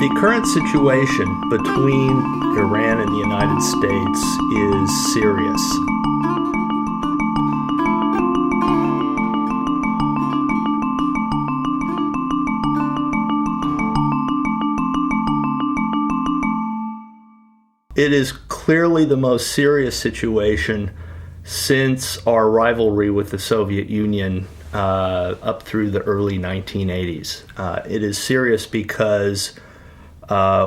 The current situation between Iran and the United States is serious. It is clearly the most serious situation since our rivalry with the Soviet Union up through the early 1980s. It is serious because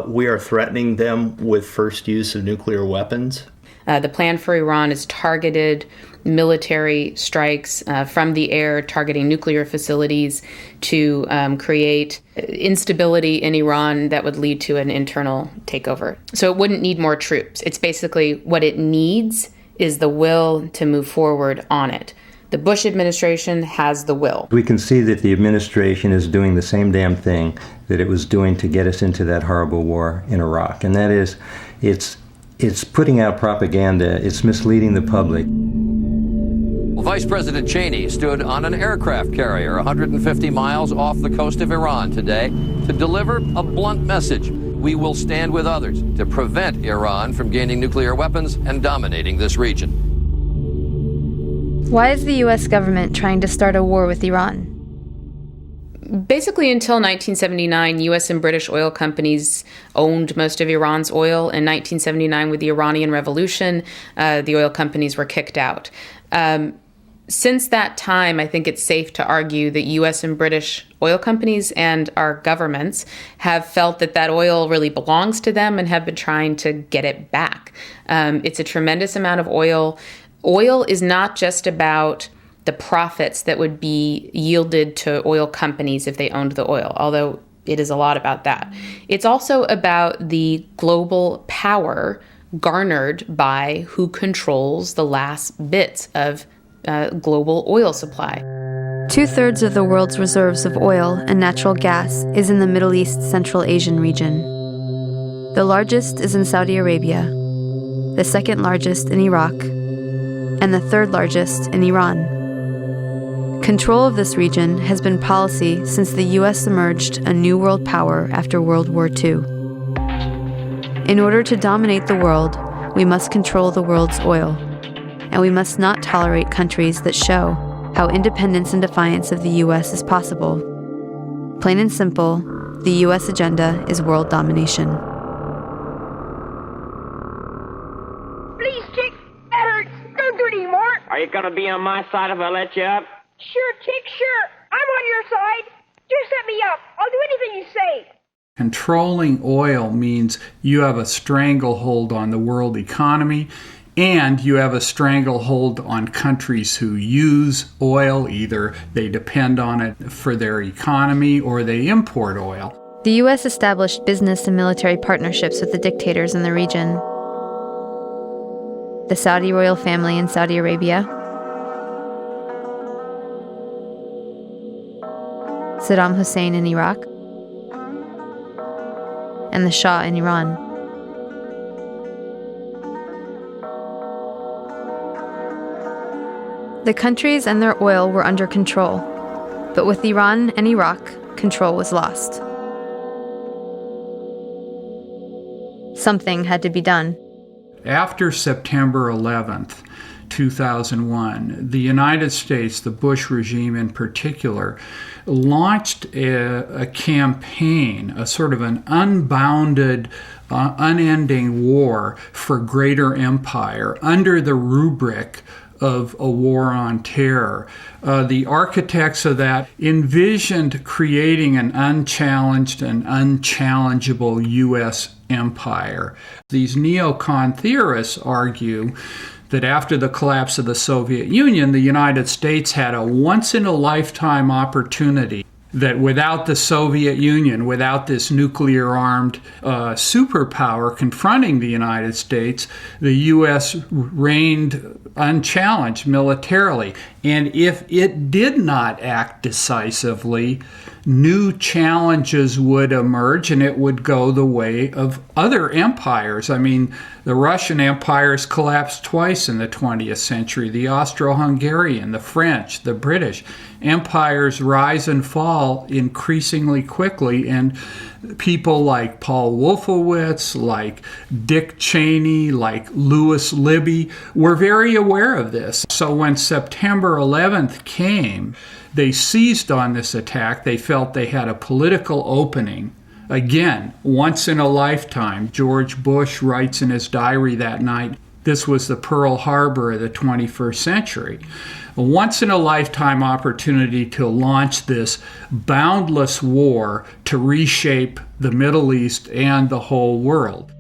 we are threatening them with first use of nuclear weapons. The plan for Iran is targeted military strikes from the air, targeting nuclear facilities to create instability in Iran that would lead to an internal takeover. So it wouldn't need more troops. It's basically what it needs is the will to move forward on it. The Bush administration has the will. We can see that the administration is doing the same damn thing that it was doing to get us into that horrible war in Iraq. And that is, it's putting out propaganda, it's misleading the public. Vice President Cheney stood on an aircraft carrier 150 miles off the coast of Iran today to deliver a blunt message. We will stand with others to prevent Iran from gaining nuclear weapons and dominating this region. Why is the U.S. government trying to start a war with Iran? Basically, until 1979, U.S. and British oil companies owned most of Iran's oil. In 1979, with the Iranian Revolution, the oil companies were kicked out. Since that time, I think it's safe to argue that U.S. and British oil companies and our governments have felt that that oil really belongs to them and have been trying to get it back. It's a tremendous amount of oil. Oil is not just about the profits that would be yielded to oil companies if they owned the oil, although it is a lot about that. It's also about the global power garnered by who controls the last bits of global oil supply. 2/3 of the world's reserves of oil and natural gas is in the Middle East Central Asian region. The largest is in Saudi Arabia, the second largest in Iraq, and the third largest in Iran. Control of this region has been policy since the U.S. emerged a new world power after World War II. In order to dominate the world, we must control the world's oil, and we must not tolerate countries that show how independence and defiance of the U.S. is possible. Plain and simple, the U.S. agenda is world domination. Please, Chick, that hurts. Don't do it anymore. Are you gonna be on my side if I let you up? Sure, Chick, sure. I'm on your side. Just set me up. I'll do anything you say. Controlling oil means you have a stranglehold on the world economy, and you have a stranglehold on countries who use oil. Either they depend on it for their economy or they import oil. The U.S. established business and military partnerships with the dictators in the region. The Saudi royal family in Saudi Arabia, Saddam Hussein in Iraq, and the Shah in Iran. The countries and their oil were under control, but with Iran and Iraq, control was lost. Something had to be done. After September 11th, 2001, the United States, the Bush regime in particular, launched a campaign, a sort of an unbounded, unending war for greater empire under the rubric of a war on terror. The architects of that envisioned creating an unchallenged and unchallengeable U.S. empire. These neocon theorists argue that after the collapse of the Soviet Union, the United States had a once-in-a-lifetime opportunity that without the Soviet Union, without this nuclear-armed superpower confronting the United States, the U.S. reigned unchallenged militarily. And if it did not act decisively, new challenges would emerge and it would go the way of other empires. I mean, the Russian empires collapsed twice in the 20th century. The Austro-Hungarian, the French, the British empires rise and fall increasingly quickly, and people like Paul Wolfowitz, like Dick Cheney, like Louis Libby were very aware of this. So when September 11th came, they seized on this attack. They felt they had a political opening. Again, once in a lifetime. George Bush writes in his diary that night, this was the Pearl Harbor of the 21st century. A once-in-a-lifetime opportunity to launch this boundless war to reshape the Middle East and the whole world.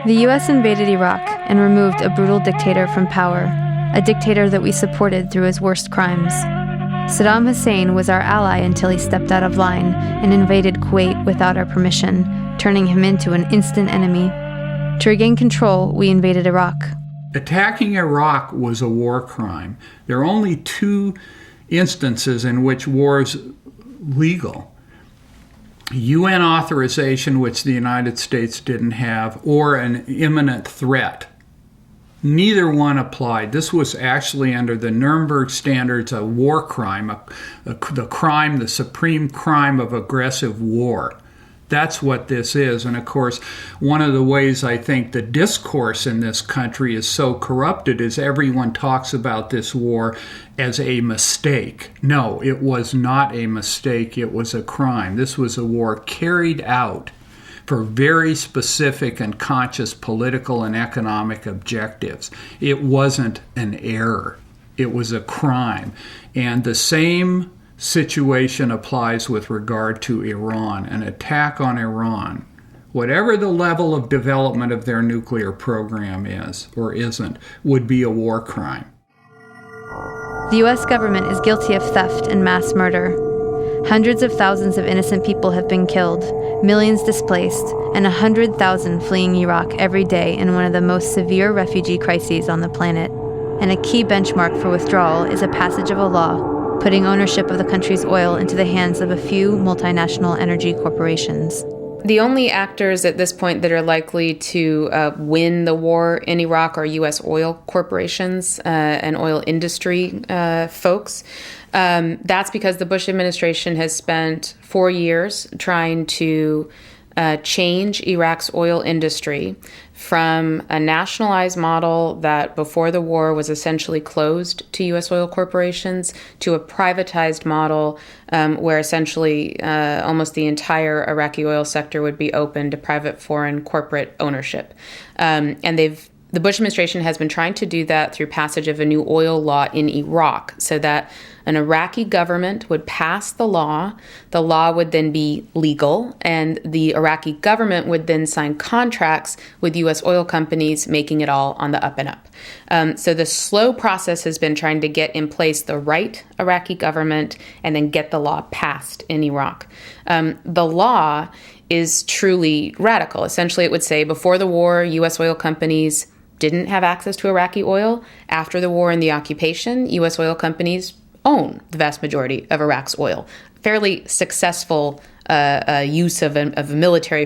The U.S. invaded Iraq and removed a brutal dictator from power, a dictator that we supported through his worst crimes. Saddam Hussein was our ally until he stepped out of line and invaded Kuwait without our permission, turning him into an instant enemy. To regain control, we invaded Iraq. Attacking Iraq was a war crime. There are only 2 instances in which war is legal. UN authorization, which the United States didn't have, or an imminent threat. Neither one applied. This was actually under the Nuremberg standards a war crime, the supreme crime of aggressive war. That's what this is. And of course, one of the ways I think the discourse in this country is so corrupted is everyone talks about this war as a mistake. No, it was not a mistake. It was a crime. This was a war carried out for very specific and conscious political and economic objectives. It wasn't an error. It was a crime. And the same situation applies with regard to Iran. An attack on Iran, whatever the level of development of their nuclear program is or isn't, would be a war crime. The U.S. government is guilty of theft and mass murder. Hundreds of thousands of innocent people have been killed, millions displaced, and 100,000 fleeing Iraq every day in one of the most severe refugee crises on the planet. And a key benchmark for withdrawal is a passage of a law putting ownership of the country's oil into the hands of a few multinational energy corporations. The only actors at this point that are likely to win the war in Iraq are U.S. oil corporations and oil industry folks. That's because the Bush administration has spent 4 years trying to change Iraq's oil industry from a nationalized model that before the war was essentially closed to U.S. oil corporations to a privatized model where essentially almost the entire Iraqi oil sector would be open to private foreign corporate ownership. And the Bush administration has been trying to do that through passage of a new oil law in Iraq so that an Iraqi government would pass the law would then be legal, and the Iraqi government would then sign contracts with U.S. oil companies, making it all on the up and up. So the slow process has been trying to get in place the right Iraqi government and then get the law passed in Iraq. The law is truly radical. Essentially, it would say before the war, U.S. oil companies didn't have access to Iraqi oil. After the war and the occupation, U.S. oil companies own the vast majority of Iraq's oil. Fairly successful use of a military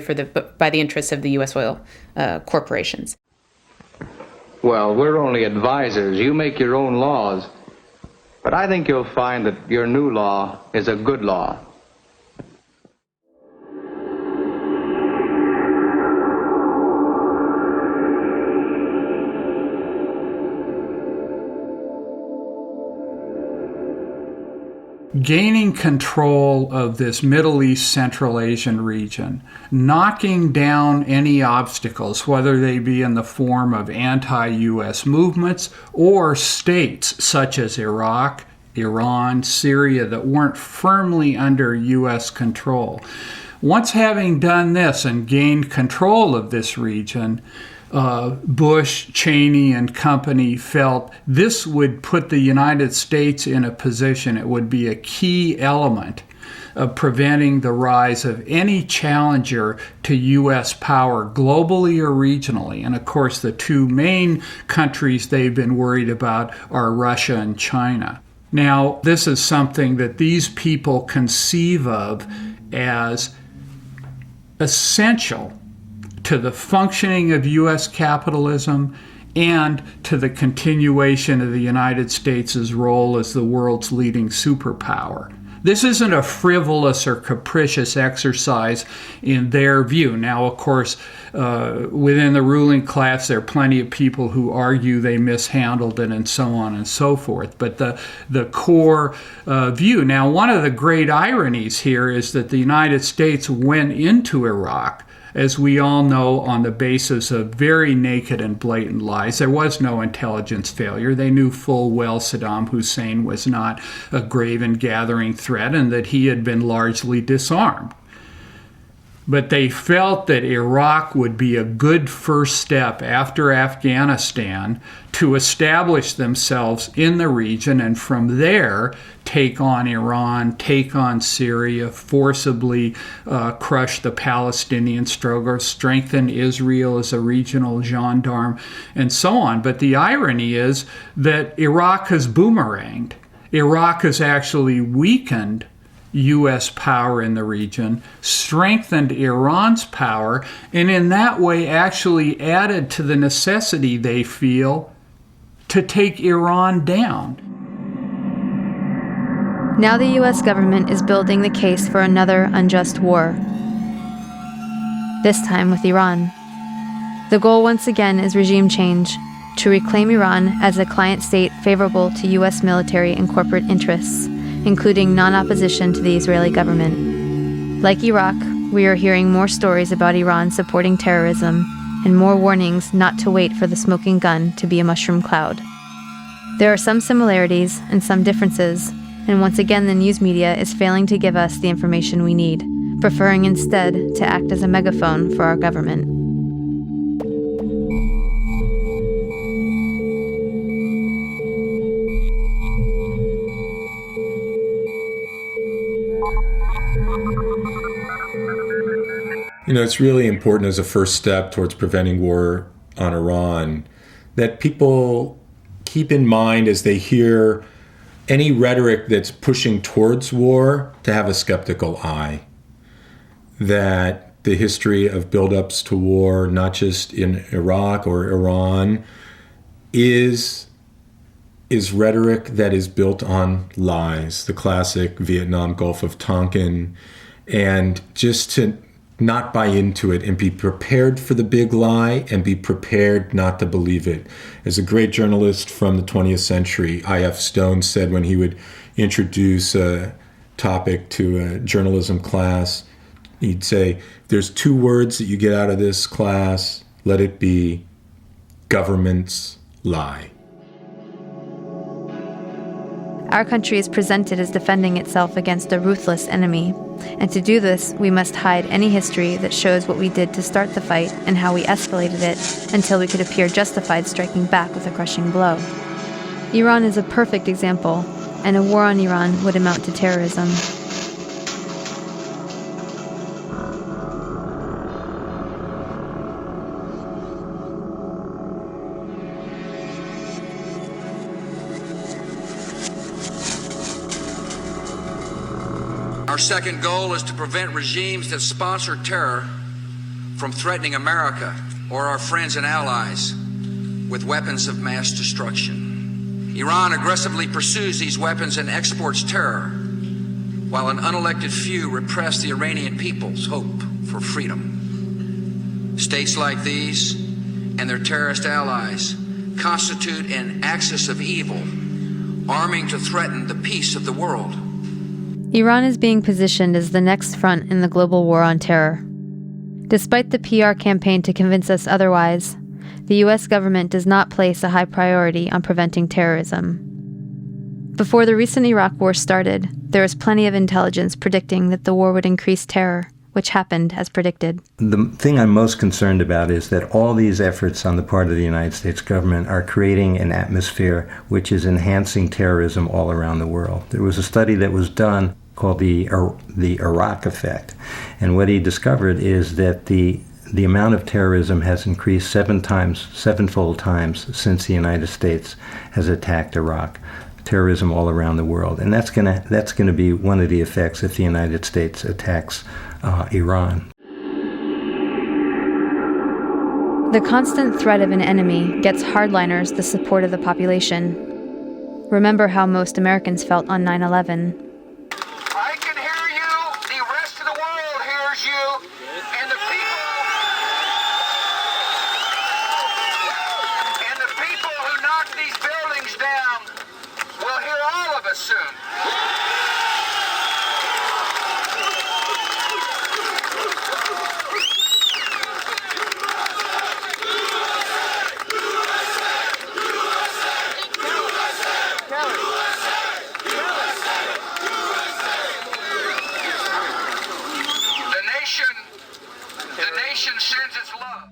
by the interests of the U.S. oil corporations. Well, we're only advisors. You make your own laws. But I think you'll find that your new law is a good law. Gaining control of this Middle East, Central Asian region, knocking down any obstacles, whether they be in the form of anti-U.S. movements or states such as Iraq, Iran, Syria that weren't firmly under U.S. control. Once having done this and gained control of this region, Bush, Cheney, and company felt this would put the United States in a position, it would be a key element of preventing the rise of any challenger to U.S. power globally or regionally. And of course, the two main countries they've been worried about are Russia and China. Now, this is something that these people conceive of as essential to the functioning of U.S. capitalism and to the continuation of the United States' role as the world's leading superpower. This isn't a frivolous or capricious exercise in their view. Now, of course, within the ruling class, there are plenty of people who argue they mishandled it and so on and so forth. But the core view. Now, one of the great ironies here is that the United States went into Iraq, as we all know, on the basis of very naked and blatant lies. There was no intelligence failure. They knew full well Saddam Hussein was not a grave and gathering threat and that he had been largely disarmed. But they felt that Iraq would be a good first step after Afghanistan to establish themselves in the region and from there take on Iran, take on Syria, forcibly crush the Palestinian struggle, strengthen Israel as a regional gendarme, and so on. But the irony is that Iraq has boomeranged. Iraq has actually weakened U.S. power in the region, strengthened Iran's power, and in that way actually added to the necessity they feel to take Iran down. Now the U.S. government is building the case for another unjust war, this time with Iran. The goal once again is regime change, to reclaim Iran as a client state favorable to U.S. military and corporate interests, including non-opposition to the Israeli government. Like Iraq, we are hearing more stories about Iran supporting terrorism and more warnings not to wait for the smoking gun to be a mushroom cloud. There are some similarities and some differences, and once again the news media is failing to give us the information we need, preferring instead to act as a megaphone for our government. It's really important as a first step towards preventing war on Iran that people keep in mind as they hear any rhetoric that's pushing towards war to have a skeptical eye. That the history of buildups to war, not just in Iraq or Iran, is rhetoric that is built on lies, the classic Vietnam Gulf of Tonkin, and just to not buy into it and be prepared for the big lie and be prepared not to believe it. As a great journalist from the 20th century, I.F. Stone said when he would introduce a topic to a journalism class, he'd say, there's two words that you get out of this class, let it be governments lie. Our country is presented as defending itself against a ruthless enemy, and to do this, we must hide any history that shows what we did to start the fight and how we escalated it until we could appear justified striking back with a crushing blow. Iran is a perfect example, and a war on Iran would amount to terrorism. Our second goal is to prevent regimes that sponsor terror from threatening America or our friends and allies with weapons of mass destruction. Iran aggressively pursues these weapons and exports terror, while an unelected few repress the Iranian people's hope for freedom. States like these and their terrorist allies constitute an axis of evil, arming to threaten the peace of the world. Iran is being positioned as the next front in the global war on terror. Despite the PR campaign to convince us otherwise, the U.S. government does not place a high priority on preventing terrorism. Before the recent Iraq war started, there was plenty of intelligence predicting that the war would increase terror, which happened as predicted. The thing I'm most concerned about is that all these efforts on the part of the United States government are creating an atmosphere which is enhancing terrorism all around the world. There was a study that was done called the Iraq effect. And what he discovered is that the amount of terrorism has increased sevenfold times since the United States has attacked Iraq. Terrorism all around the world. And that's gonna be one of the effects if the United States attacks Iran. The constant threat of an enemy gets hardliners the support of the population. Remember how most Americans felt on 9/11. creation sends its love.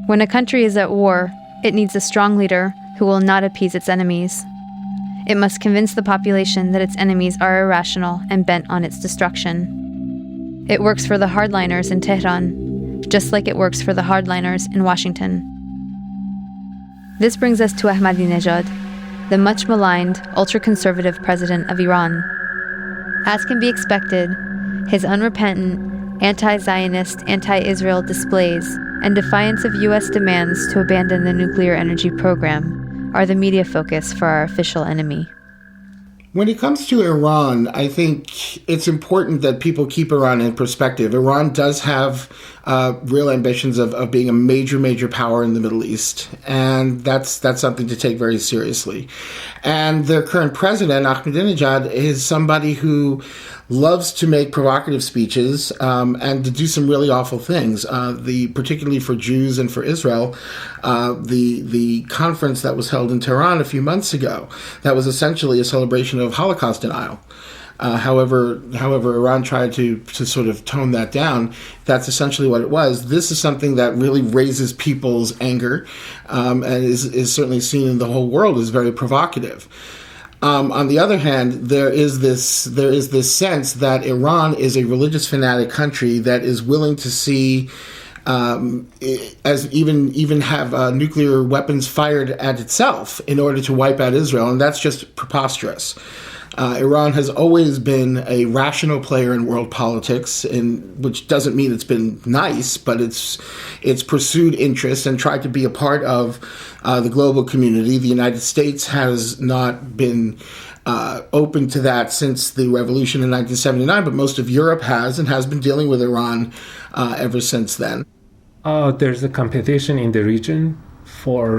When a country is at war, it needs a strong leader who will not appease its enemies. It must convince the population that its enemies are irrational and bent on its destruction. It works for the hardliners in Tehran, just like it works for the hardliners in Washington. This brings us to Ahmadinejad, the much maligned, ultra-conservative president of Iran. As can be expected, his unrepentant, anti-Zionist, anti-Israel displays and defiance of U.S. demands to abandon the nuclear energy program are the media focus for our official enemy. When it comes to Iran, I think it's important that people keep Iran in perspective. Iran does have real ambitions of being a major power in the Middle East, and that's something to take very seriously. And their current president, Ahmadinejad, is somebody who loves to make provocative speeches and to do some really awful things. Particularly for Jews and for Israel, the conference that was held in Tehran a few months ago, that was essentially a celebration of Holocaust denial. However, Iran tried to sort of tone that down. That's essentially what it was. This is something that really raises people's anger, and is certainly seen in the whole world as very provocative. On the other hand, there is this sense that Iran is a religious fanatic country that is willing to see as even have nuclear weapons fired at itself in order to wipe out Israel, and that's just preposterous. Iran has always been a rational player in world politics, which doesn't mean it's been nice, but it's pursued interests and tried to be a part of the global community. The United States has not been open to that since the revolution in 1979, but most of Europe has, and has been dealing with Iran ever since then. There's a competition in the region for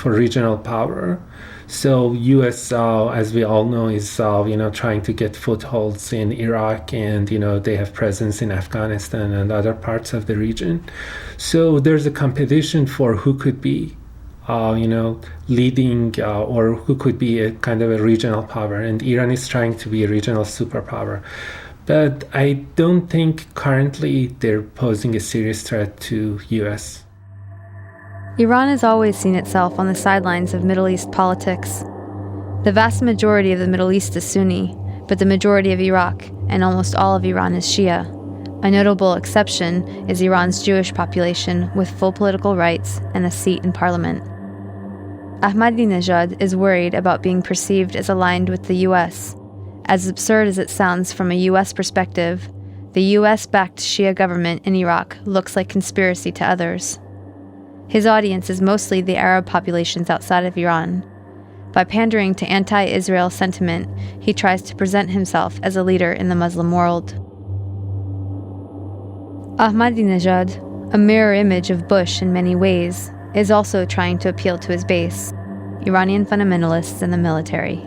regional power. So U.S., as we all know, is trying to get footholds in Iraq, and they have presence in Afghanistan and other parts of the region. So there's a competition for who could be, leading or who could be a kind of a regional power, and Iran is trying to be a regional superpower. But I don't think currently they're posing a serious threat to U.S. Iran has always seen itself on the sidelines of Middle East politics. The vast majority of the Middle East is Sunni, but the majority of Iraq and almost all of Iran is Shia. A notable exception is Iran's Jewish population with full political rights and a seat in parliament. Ahmadinejad is worried about being perceived as aligned with the U.S. As absurd as it sounds from a U.S. perspective, the U.S.-backed Shia government in Iraq looks like conspiracy to others. His audience is mostly the Arab populations outside of Iran. By pandering to anti-Israel sentiment, he tries to present himself as a leader in the Muslim world. Ahmadinejad, a mirror image of Bush in many ways, is also trying to appeal to his base, Iranian fundamentalists and the military.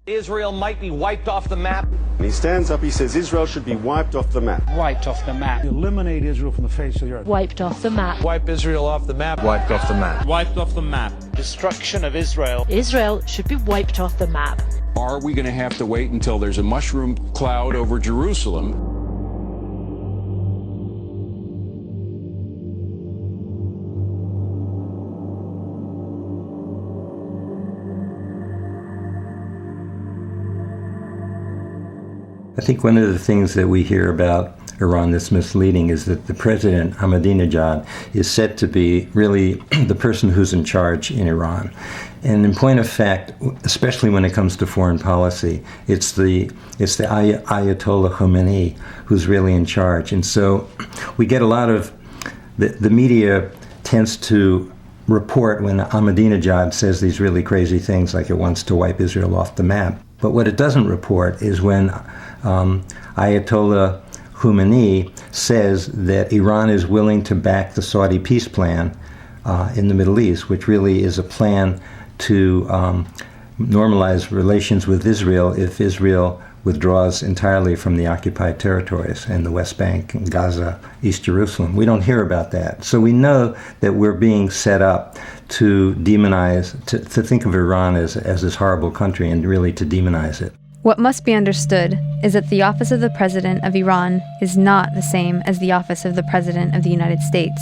Israel might be wiped off the map. He stands up, he says Israel should be wiped off the map. Wiped off the map. Eliminate Israel from the face of the earth. Wiped off the map. Wipe Israel off the map. Wiped off the map. Wiped off the map. Destruction of Israel. Israel should be wiped off the map. Are we going to have to wait until there's a mushroom cloud over Jerusalem? I think one of the things that we hear about Iran that's misleading is that the president, Ahmadinejad, is said to be really the person who's in charge in Iran. And in point of fact, especially when it comes to foreign policy, it's the Ayatollah Khomeini who's really in charge. And so we get a lot of, the media tends to report when Ahmadinejad says these really crazy things like it wants to wipe Israel off the map. But what it doesn't report is when Ayatollah Khomeini says that Iran is willing to back the Saudi peace plan in the Middle East, which really is a plan to normalize relations with Israel if Israel withdraws entirely from the occupied territories and the West Bank and Gaza, East Jerusalem. We don't hear about that. So we know that we're being set up to demonize, to think of Iran as this horrible country and really to demonize it. What must be understood is that the office of the President of Iran is not the same as the office of the President of the United States.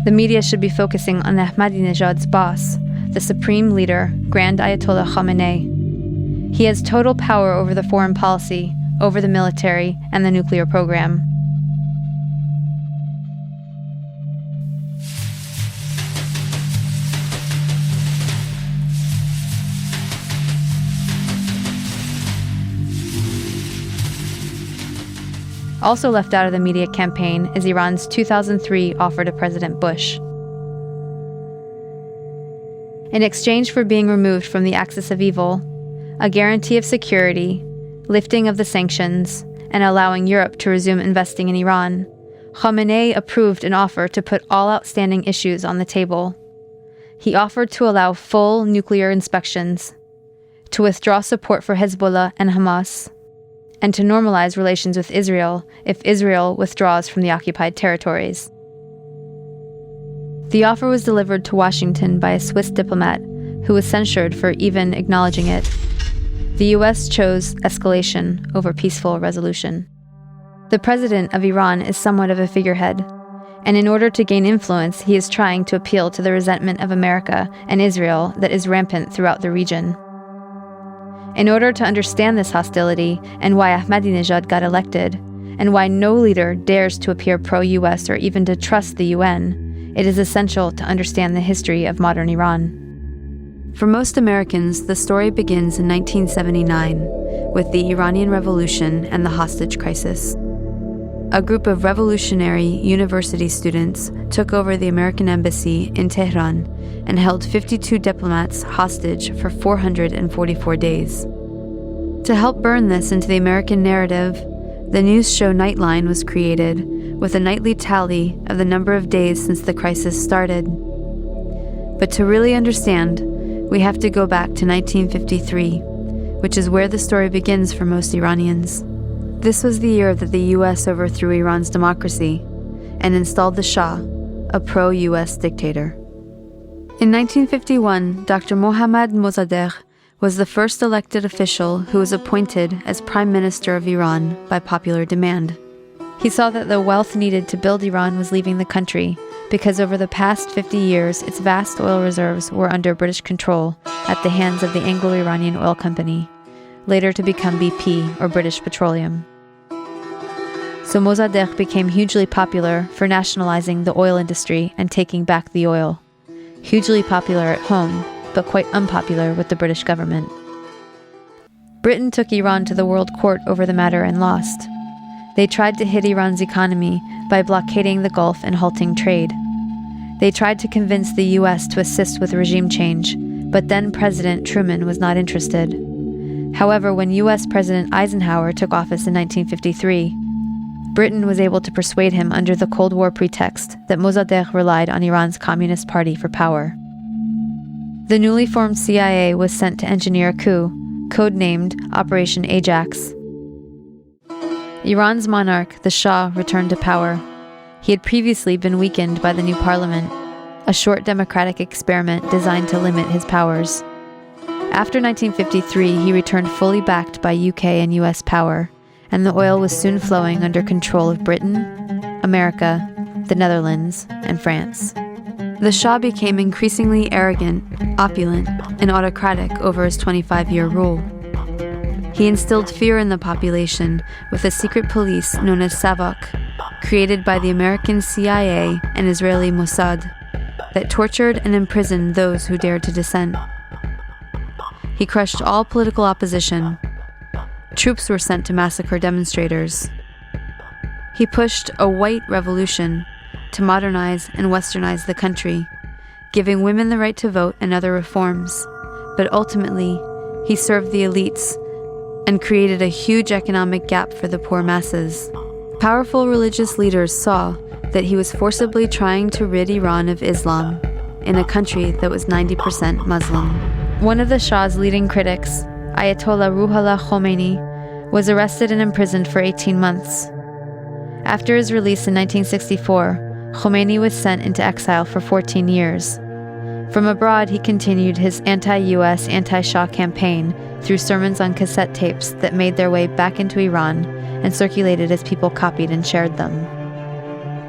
The media should be focusing on Ahmadinejad's boss, the supreme leader, Grand Ayatollah Khamenei. He has total power over the foreign policy, over the military, and the nuclear program. Also left out of the media campaign is Iran's 2003 offer to President Bush. In exchange for being removed from the axis of evil, a guarantee of security, lifting of the sanctions, and allowing Europe to resume investing in Iran, Khamenei approved an offer to put all outstanding issues on the table. He offered to allow full nuclear inspections, to withdraw support for Hezbollah and Hamas, and to normalize relations with Israel if Israel withdraws from the occupied territories. The offer was delivered to Washington by a Swiss diplomat who was censured for even acknowledging it. The US chose escalation over peaceful resolution. The president of Iran is somewhat of a figurehead, and in order to gain influence, he is trying to appeal to the resentment of America and Israel that is rampant throughout the region. In order to understand this hostility and why Ahmadinejad got elected, and why no leader dares to appear pro-US or even to trust the UN, it is essential to understand the history of modern Iran. For most Americans, the story begins in 1979 with the Iranian Revolution and the hostage crisis. A group of revolutionary university students took over the American embassy in Tehran and held 52 diplomats hostage for 444 days. To help burn this into the American narrative, the news show Nightline was created with a nightly tally of the number of days since the crisis started. But to really understand, we have to go back to 1953, which is where the story begins for most Iranians. This was the year that the US overthrew Iran's democracy and installed the Shah, a pro-US dictator. In 1951, Dr. Mohammad Mossadegh was the first elected official who was appointed as Prime Minister of Iran by popular demand. He saw that the wealth needed to build Iran was leaving the country because over the past 50 years, its vast oil reserves were under British control at the hands of the Anglo-Iranian Oil Company, later to become BP or British Petroleum. So Mossadegh became hugely popular for nationalizing the oil industry and taking back the oil. Hugely popular at home, but quite unpopular with the British government. Britain took Iran to the World Court over the matter and lost. They tried to hit Iran's economy by blockading the Gulf and halting trade. They tried to convince the US to assist with regime change, but then President Truman was not interested. However, when US President Eisenhower took office in 1953, Britain was able to persuade him under the Cold War pretext that Mossadegh relied on Iran's Communist Party for power. The newly formed CIA was sent to engineer a coup, codenamed Operation Ajax. Iran's monarch, the Shah, returned to power. He had previously been weakened by the new parliament, a short democratic experiment designed to limit his powers. After 1953, he returned fully backed by UK and US power, and the oil was soon flowing under control of Britain, America, the Netherlands, and France. The Shah became increasingly arrogant, opulent, and autocratic over his 25-year rule. He instilled fear in the population with a secret police known as Savak, created by the American CIA and Israeli Mossad, that tortured and imprisoned those who dared to dissent. He crushed all political opposition. Troops were sent to massacre demonstrators. He pushed a white revolution to modernize and westernize the country, giving women the right to vote and other reforms. But ultimately, he served the elites and created a huge economic gap for the poor masses. Powerful religious leaders saw that he was forcibly trying to rid Iran of Islam in a country that was 90% Muslim. One of the Shah's leading critics, Ayatollah Ruhollah Khomeini, was arrested and imprisoned for 18 months. After his release in 1964, Khomeini was sent into exile for 14 years. From abroad, he continued his anti-US, anti-Shah campaign through sermons on cassette tapes that made their way back into Iran and circulated as people copied and shared them.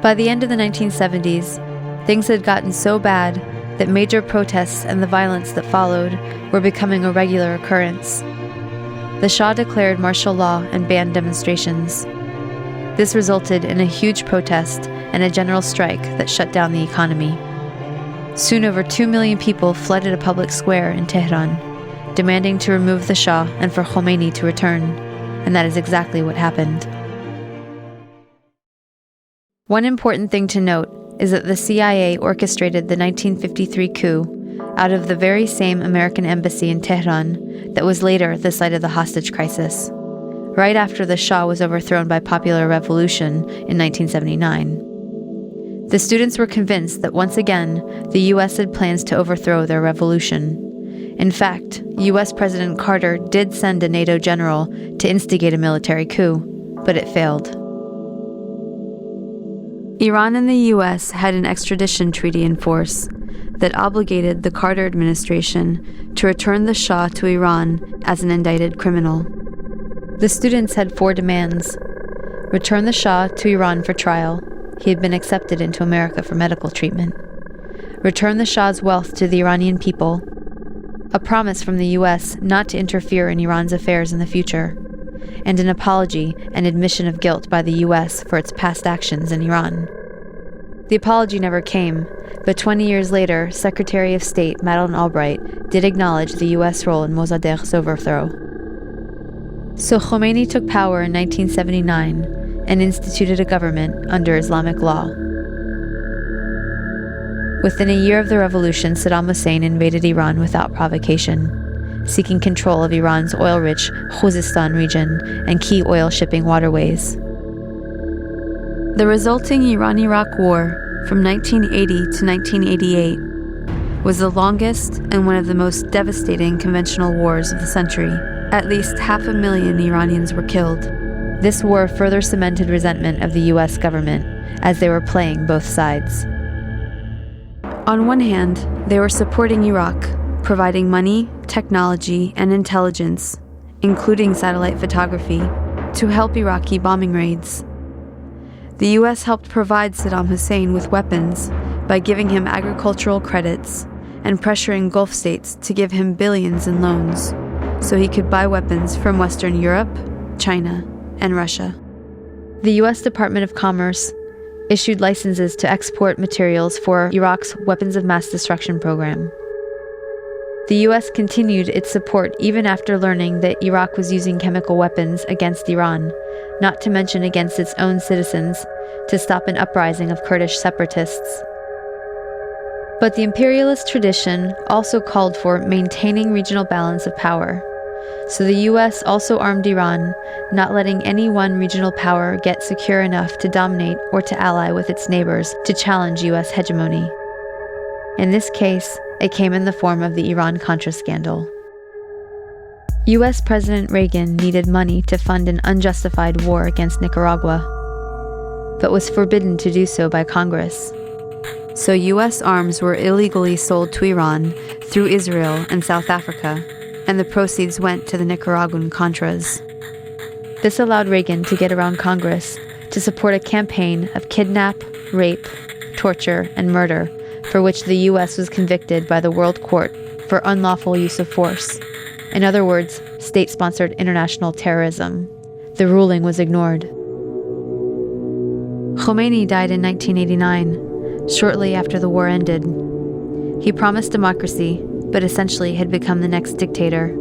By the end of the 1970s, things had gotten so bad that major protests and the violence that followed were becoming a regular occurrence. The Shah declared martial law and banned demonstrations. This resulted in a huge protest and a general strike that shut down the economy. Soon over 2 million people flooded a public square in Tehran, demanding to remove the Shah and for Khomeini to return, and that is exactly what happened. One important thing to note is that the CIA orchestrated the 1953 coup out of the very same American embassy in Tehran that was later the site of the hostage crisis, right after the Shah was overthrown by popular revolution in 1979. The students were convinced that once again, the U.S. had plans to overthrow their revolution. In fact, U.S. President Carter did send a NATO general to instigate a military coup, but it failed. Iran and the U.S. had an extradition treaty in force that obligated the Carter administration to return the Shah to Iran as an indicted criminal. The students had 4 demands: return the Shah to Iran for trial. He had been accepted into America for medical treatment. Return the Shah's wealth to the Iranian people. A promise from the U.S. not to interfere in Iran's affairs in the future. And an apology and admission of guilt by the U.S. for its past actions in Iran. The apology never came, but 20 years later, Secretary of State Madeleine Albright did acknowledge the U.S. role in Mossadegh's overthrow. So Khomeini took power in 1979 and instituted a government under Islamic law. Within a year of the revolution, Saddam Hussein invaded Iran without provocation, seeking control of Iran's oil-rich Khuzestan region and key oil shipping waterways. The resulting Iran-Iraq War from 1980 to 1988 was the longest and one of the most devastating conventional wars of the century. At least 500,000 Iranians were killed. This war further cemented resentment of the U.S. government as they were playing both sides. On one hand, they were supporting Iraq, providing money, technology, and intelligence, including satellite photography, to help Iraqi bombing raids. The U.S. helped provide Saddam Hussein with weapons by giving him agricultural credits and pressuring Gulf states to give him billions in loans so he could buy weapons from Western Europe, China, and Russia. The U.S. Department of Commerce issued licenses to export materials for Iraq's weapons of mass destruction program. The U.S. continued its support even after learning that Iraq was using chemical weapons against Iran, not to mention against its own citizens, to stop an uprising of Kurdish separatists. But the imperialist tradition also called for maintaining regional balance of power. So the U.S. also armed Iran, not letting any one regional power get secure enough to dominate or to ally with its neighbors to challenge U.S. hegemony. In this case, it came in the form of the Iran-Contra scandal. U.S. President Reagan needed money to fund an unjustified war against Nicaragua, but was forbidden to do so by Congress. So U.S. arms were illegally sold to Iran through Israel and South Africa, and the proceeds went to the Nicaraguan Contras. This allowed Reagan to get around Congress to support a campaign of kidnap, rape, torture, and murder for which the U.S. was convicted by the World Court for unlawful use of force. In other words, state-sponsored international terrorism. The ruling was ignored. Khomeini died in 1989, shortly after the war ended. He promised democracy, but essentially had become the next dictator.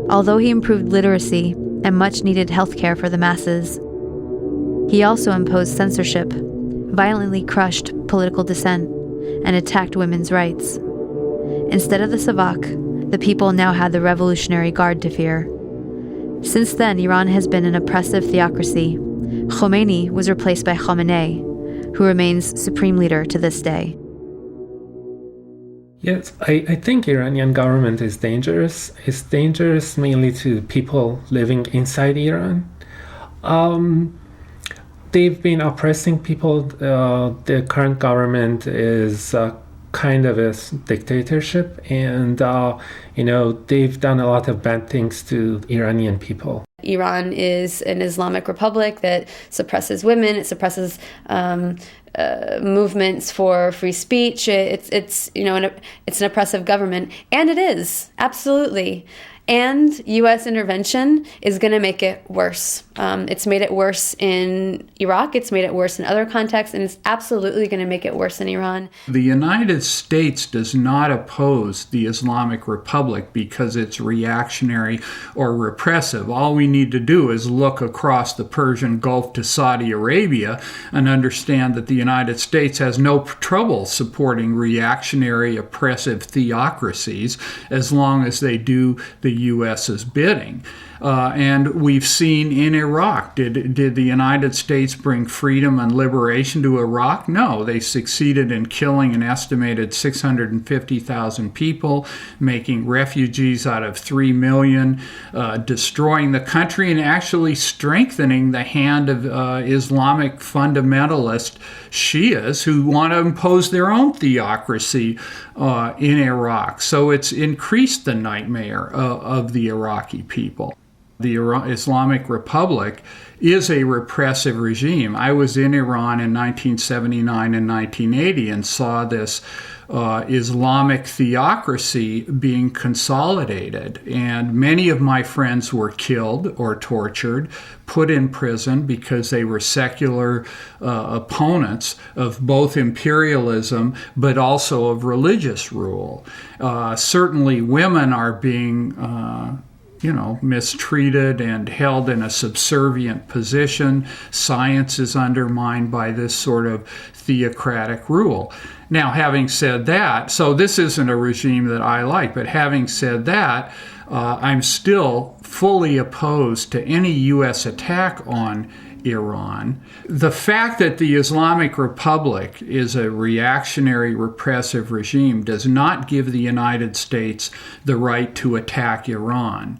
Although he improved literacy and much-needed healthcare for the masses, he also imposed censorship, violently crushed political dissent, and attacked women's rights. Instead of the Savak, the people now had the Revolutionary Guard to fear. Since then, Iran has been an oppressive theocracy. Khomeini was replaced by Khamenei, who remains supreme leader to this day. Yes, I think Iranian government is dangerous. It's dangerous mainly to people living inside Iran. They've been oppressing people. The current government is kind of a dictatorship, and they've done a lot of bad things to Iranian people. Iran is an Islamic republic that suppresses women. It suppresses movements for free speech. It's an oppressive government, and it is absolutely. And U.S. intervention is going to make it worse. It's made it worse in Iraq. It's made it worse in other contexts, and it's absolutely going to make it worse in Iran. The United States does not oppose the Islamic Republic because it's reactionary or repressive. All we need to do is look across the Persian Gulf to Saudi Arabia and understand that the United States has no trouble supporting reactionary, oppressive theocracies as long as they do the U.S.'s bidding. And we've seen in Iraq, did the United States bring freedom and liberation to Iraq? No, they succeeded in killing an estimated 650,000 people, making refugees out of 3 million, destroying the country, and actually strengthening the hand of Islamic fundamentalist Shias who want to impose their own theocracy in Iraq. So it's increased the nightmare of the Iraqi people. The Islamic Republic is a repressive regime. I was in Iran in 1979 and 1980 and saw this Islamic theocracy being consolidated. And many of my friends were killed or tortured, put in prison because they were secular opponents of both imperialism but also of religious rule. Certainly women are being mistreated and held in a subservient position. Science is undermined by this sort of theocratic rule. Now, having said that, so this isn't a regime that I like, but having said that, I'm still fully opposed to any U.S. attack on Iran. The fact that the Islamic Republic is a reactionary, repressive regime does not give the United States the right to attack Iran.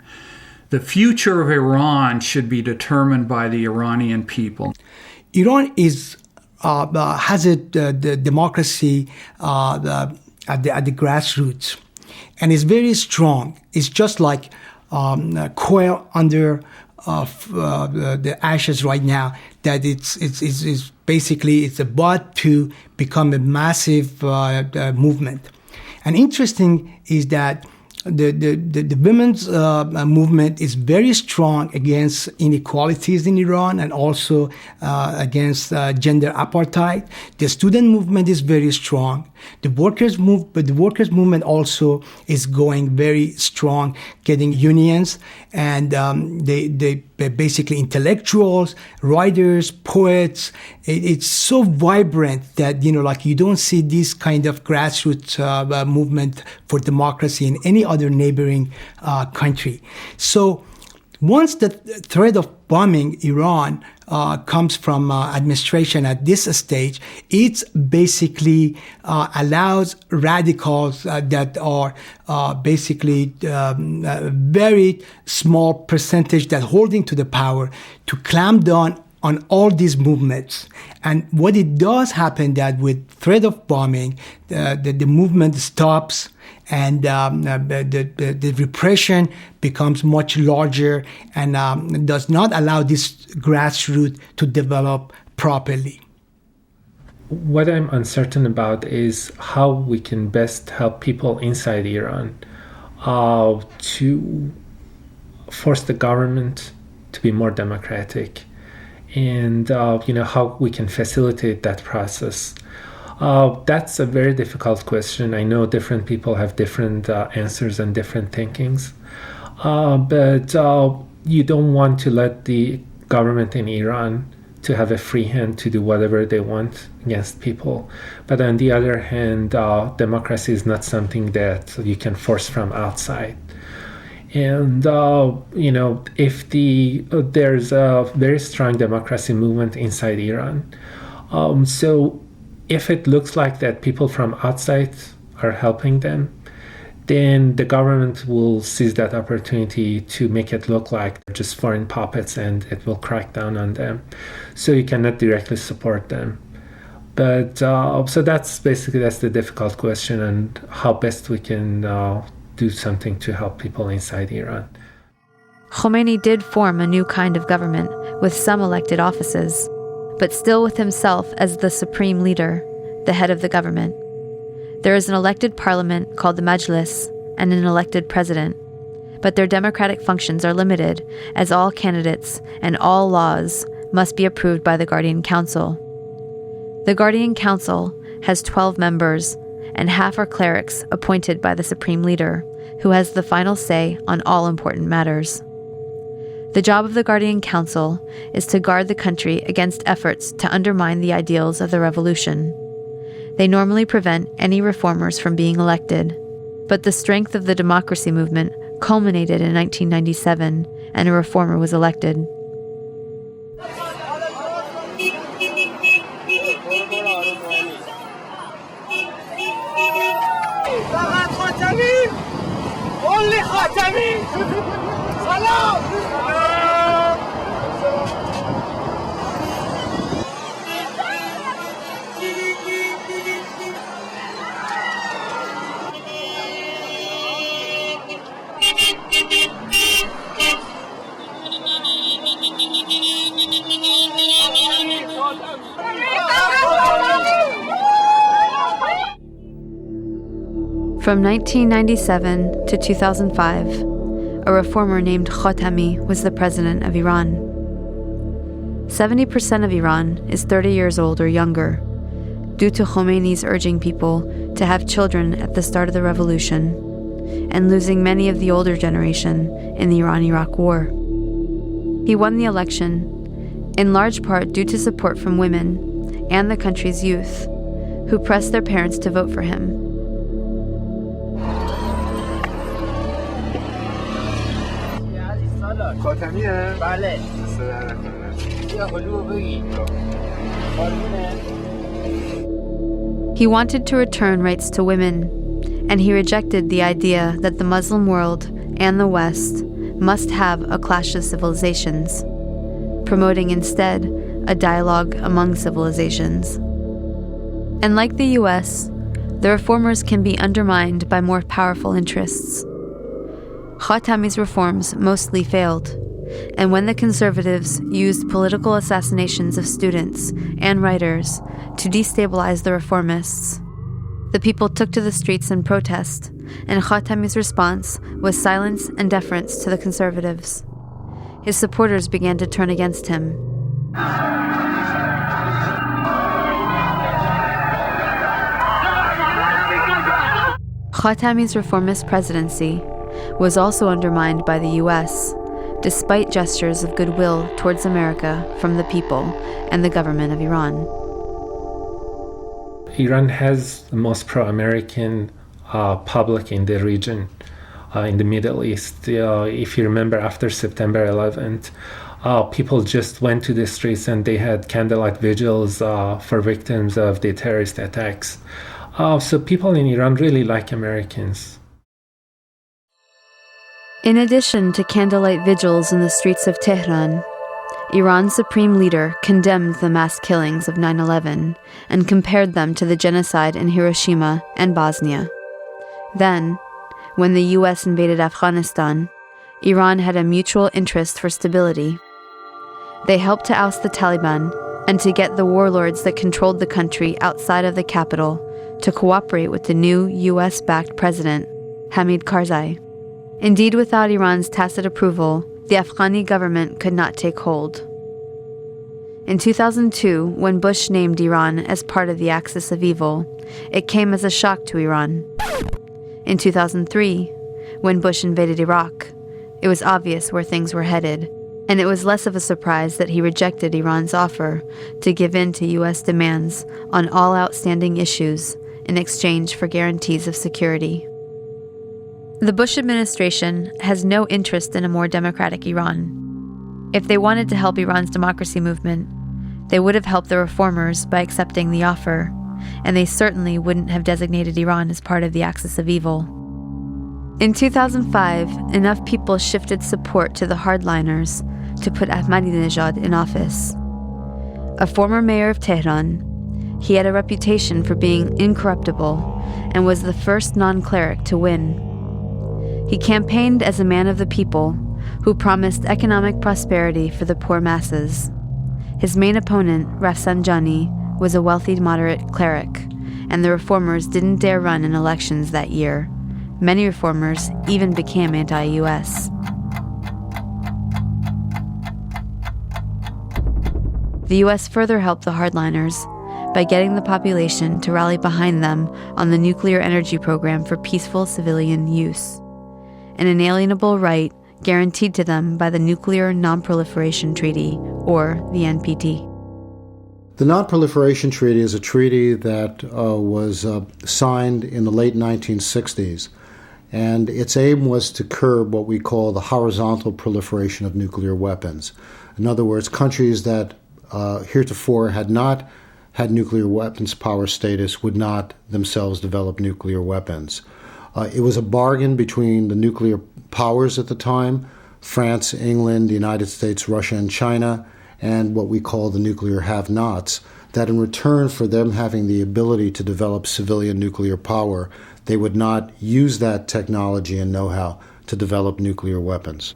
The future of Iran should be determined by the Iranian people. Iran has a democracy at the grassroots, and is very strong. It's just like coal under the ashes right now, that it's basically it's about to become a massive movement. And interesting is that the women's movement is very strong against inequalities in Iran and also against gender apartheid. The student movement is very strong. The workers movement also is going very strong, getting unions, and they basically intellectuals, writers, poets. It's so vibrant that you don't see this kind of grassroots movement for democracy in any other neighboring country. So once the threat of bombing Iran comes from administration at this stage, it basically allows radicals that are basically very small percentage that holding to the power to clamp down on all these movements. And what it does happen that with threat of bombing, the movement stops, and the repression becomes much larger and does not allow this grassroots to develop properly. What I'm uncertain about is how we can best help people inside Iran to force the government to be more democratic, and how we can facilitate that process. That's a very difficult question. I know different people have different answers and different thinkings, but you don't want to let the government in Iran to have a free hand to do whatever they want against people. But on the other hand, democracy is not something that you can force from outside. And if there's a very strong democracy movement inside Iran, so if it looks like that people from outside are helping them, then the government will seize that opportunity to make it look like they're just foreign puppets, and it will crack down on them. So you cannot directly support them. But so that's the difficult question, and how best we can do something to help people inside Iran. Khomeini did form a new kind of government with some elected offices, but still with himself as the supreme leader, the head of the government. There is an elected parliament called the Majlis and an elected president, but their democratic functions are limited, as all candidates and all laws must be approved by the Guardian Council. The Guardian Council has 12 members, and half are clerics appointed by the supreme leader, who has the final say on all important matters. The job of the Guardian Council is to guard the country against efforts to undermine the ideals of the revolution. They normally prevent any reformers from being elected, but the strength of the democracy movement culminated in 1997, and a reformer was elected. Only Khatami! Salam! From 1997 to 2005, a reformer named Khatami was the president of Iran. 70% of Iran is 30 years old or younger, due to Khomeini's urging people to have children at the start of the revolution, and losing many of the older generation in the Iran-Iraq War. He won the election, in large part due to support from women and the country's youth, who pressed their parents to vote for him. He wanted to return rights to women, and he rejected the idea that the Muslim world and the West must have a clash of civilizations, promoting instead a dialogue among civilizations. And like the US, the reformers can be undermined by more powerful interests. Khatami's reforms mostly failed, and when the conservatives used political assassinations of students and writers to destabilize the reformists, the people took to the streets in protest, and Khatami's response was silence and deference to the conservatives. His supporters began to turn against him. Khatami's reformist presidency was also undermined by the US, despite gestures of goodwill towards America from the people and the government of Iran. Iran has the most pro-American public in the region, in the Middle East. If you remember, after September 11th, people just went to the streets and they had candlelight vigils for victims of the terrorist attacks. So people in Iran really like Americans. In addition to candlelight vigils in the streets of Tehran, Iran's supreme leader condemned the mass killings of 9/11 and compared them to the genocide in Hiroshima and Bosnia. Then, when the US invaded Afghanistan, Iran had a mutual interest for stability. They helped to oust the Taliban and to get the warlords that controlled the country outside of the capital to cooperate with the new US-backed president, Hamid Karzai. Indeed, without Iran's tacit approval, the Afghani government could not take hold. In 2002, when Bush named Iran as part of the Axis of Evil, it came as a shock to Iran. In 2003, when Bush invaded Iraq, it was obvious where things were headed, and it was less of a surprise that he rejected Iran's offer to give in to U.S. demands on all outstanding issues in exchange for guarantees of security. The Bush administration has no interest in a more democratic Iran. If they wanted to help Iran's democracy movement, they would have helped the reformers by accepting the offer, and they certainly wouldn't have designated Iran as part of the Axis of Evil. In 2005, enough people shifted support to the hardliners to put Ahmadinejad in office. A former mayor of Tehran, He had a reputation for being incorruptible and was the first non-cleric to win. He campaigned as a man of the people who promised economic prosperity for the poor masses. His main opponent, Rafsanjani, was a wealthy moderate cleric, and the reformers didn't dare run in elections that year. Many reformers even became anti-US. The US further helped the hardliners by getting the population to rally behind them on the nuclear energy program for peaceful civilian use, an inalienable right guaranteed to them by the Nuclear Non-Proliferation Treaty, or the NPT. The Non-Proliferation Treaty is a treaty that was signed in the late 1960s, and its aim was to curb what we call the horizontal proliferation of nuclear weapons. In other words, countries that heretofore had not had nuclear weapons power status would not themselves develop nuclear weapons. It was a bargain between the nuclear powers at the time, France, England, the United States, Russia, and China, and what we call the nuclear have-nots, that in return for them having the ability to develop civilian nuclear power, they would not use that technology and know-how to develop nuclear weapons.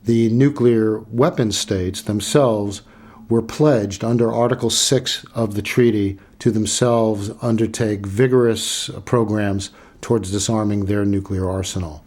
The nuclear weapon states themselves were pledged under Article 6 of the treaty to themselves undertake vigorous programs towards disarming their nuclear arsenal.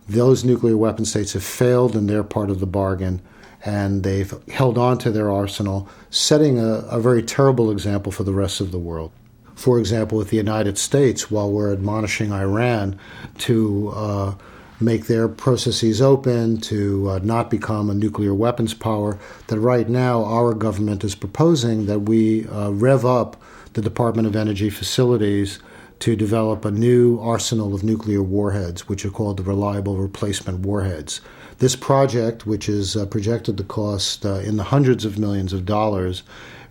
Those nuclear weapon states have failed in their part of the bargain, and they've held on to their arsenal, setting a very terrible example for the rest of the world. For example, with the United States, while we're admonishing Iran to make their processes open, to not become a nuclear weapons power, that right now our government is proposing that we rev up the Department of Energy facilities to develop a new arsenal of nuclear warheads, which are called the Reliable Replacement Warheads. This project, which is projected to cost in the hundreds of millions of dollars,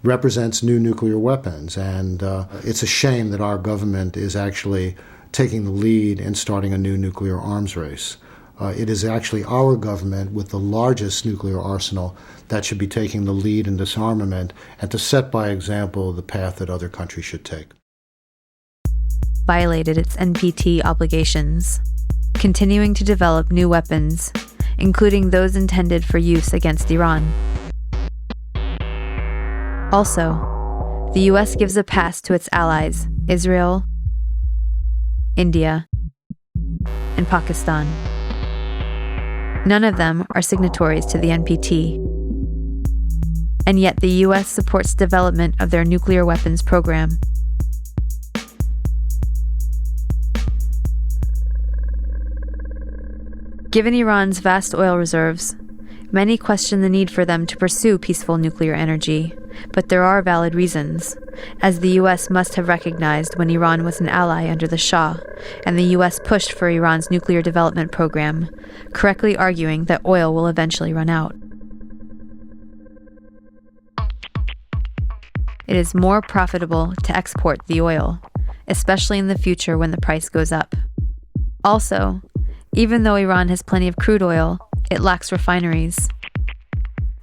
represents new nuclear weapons. And it's a shame that our government is actually taking the lead in starting a new nuclear arms race. It is actually our government with the largest nuclear arsenal that should be taking the lead in disarmament and to set by example the path that other countries should take. Violated its NPT obligations, continuing to develop new weapons, including those intended for use against Iran. Also, the US gives a pass to its allies, Israel, India, and Pakistan. None of them are signatories to the NPT, and yet the US supports development of their nuclear weapons program. Given Iran's vast oil reserves, many question the need for them to pursue peaceful nuclear energy, but there are valid reasons, as the US must have recognized when Iran was an ally under the Shah, and the US pushed for Iran's nuclear development program, correctly arguing that oil will eventually run out. It is more profitable to export the oil, especially in the future when the price goes up. Also, even though Iran has plenty of crude oil, it lacks refineries.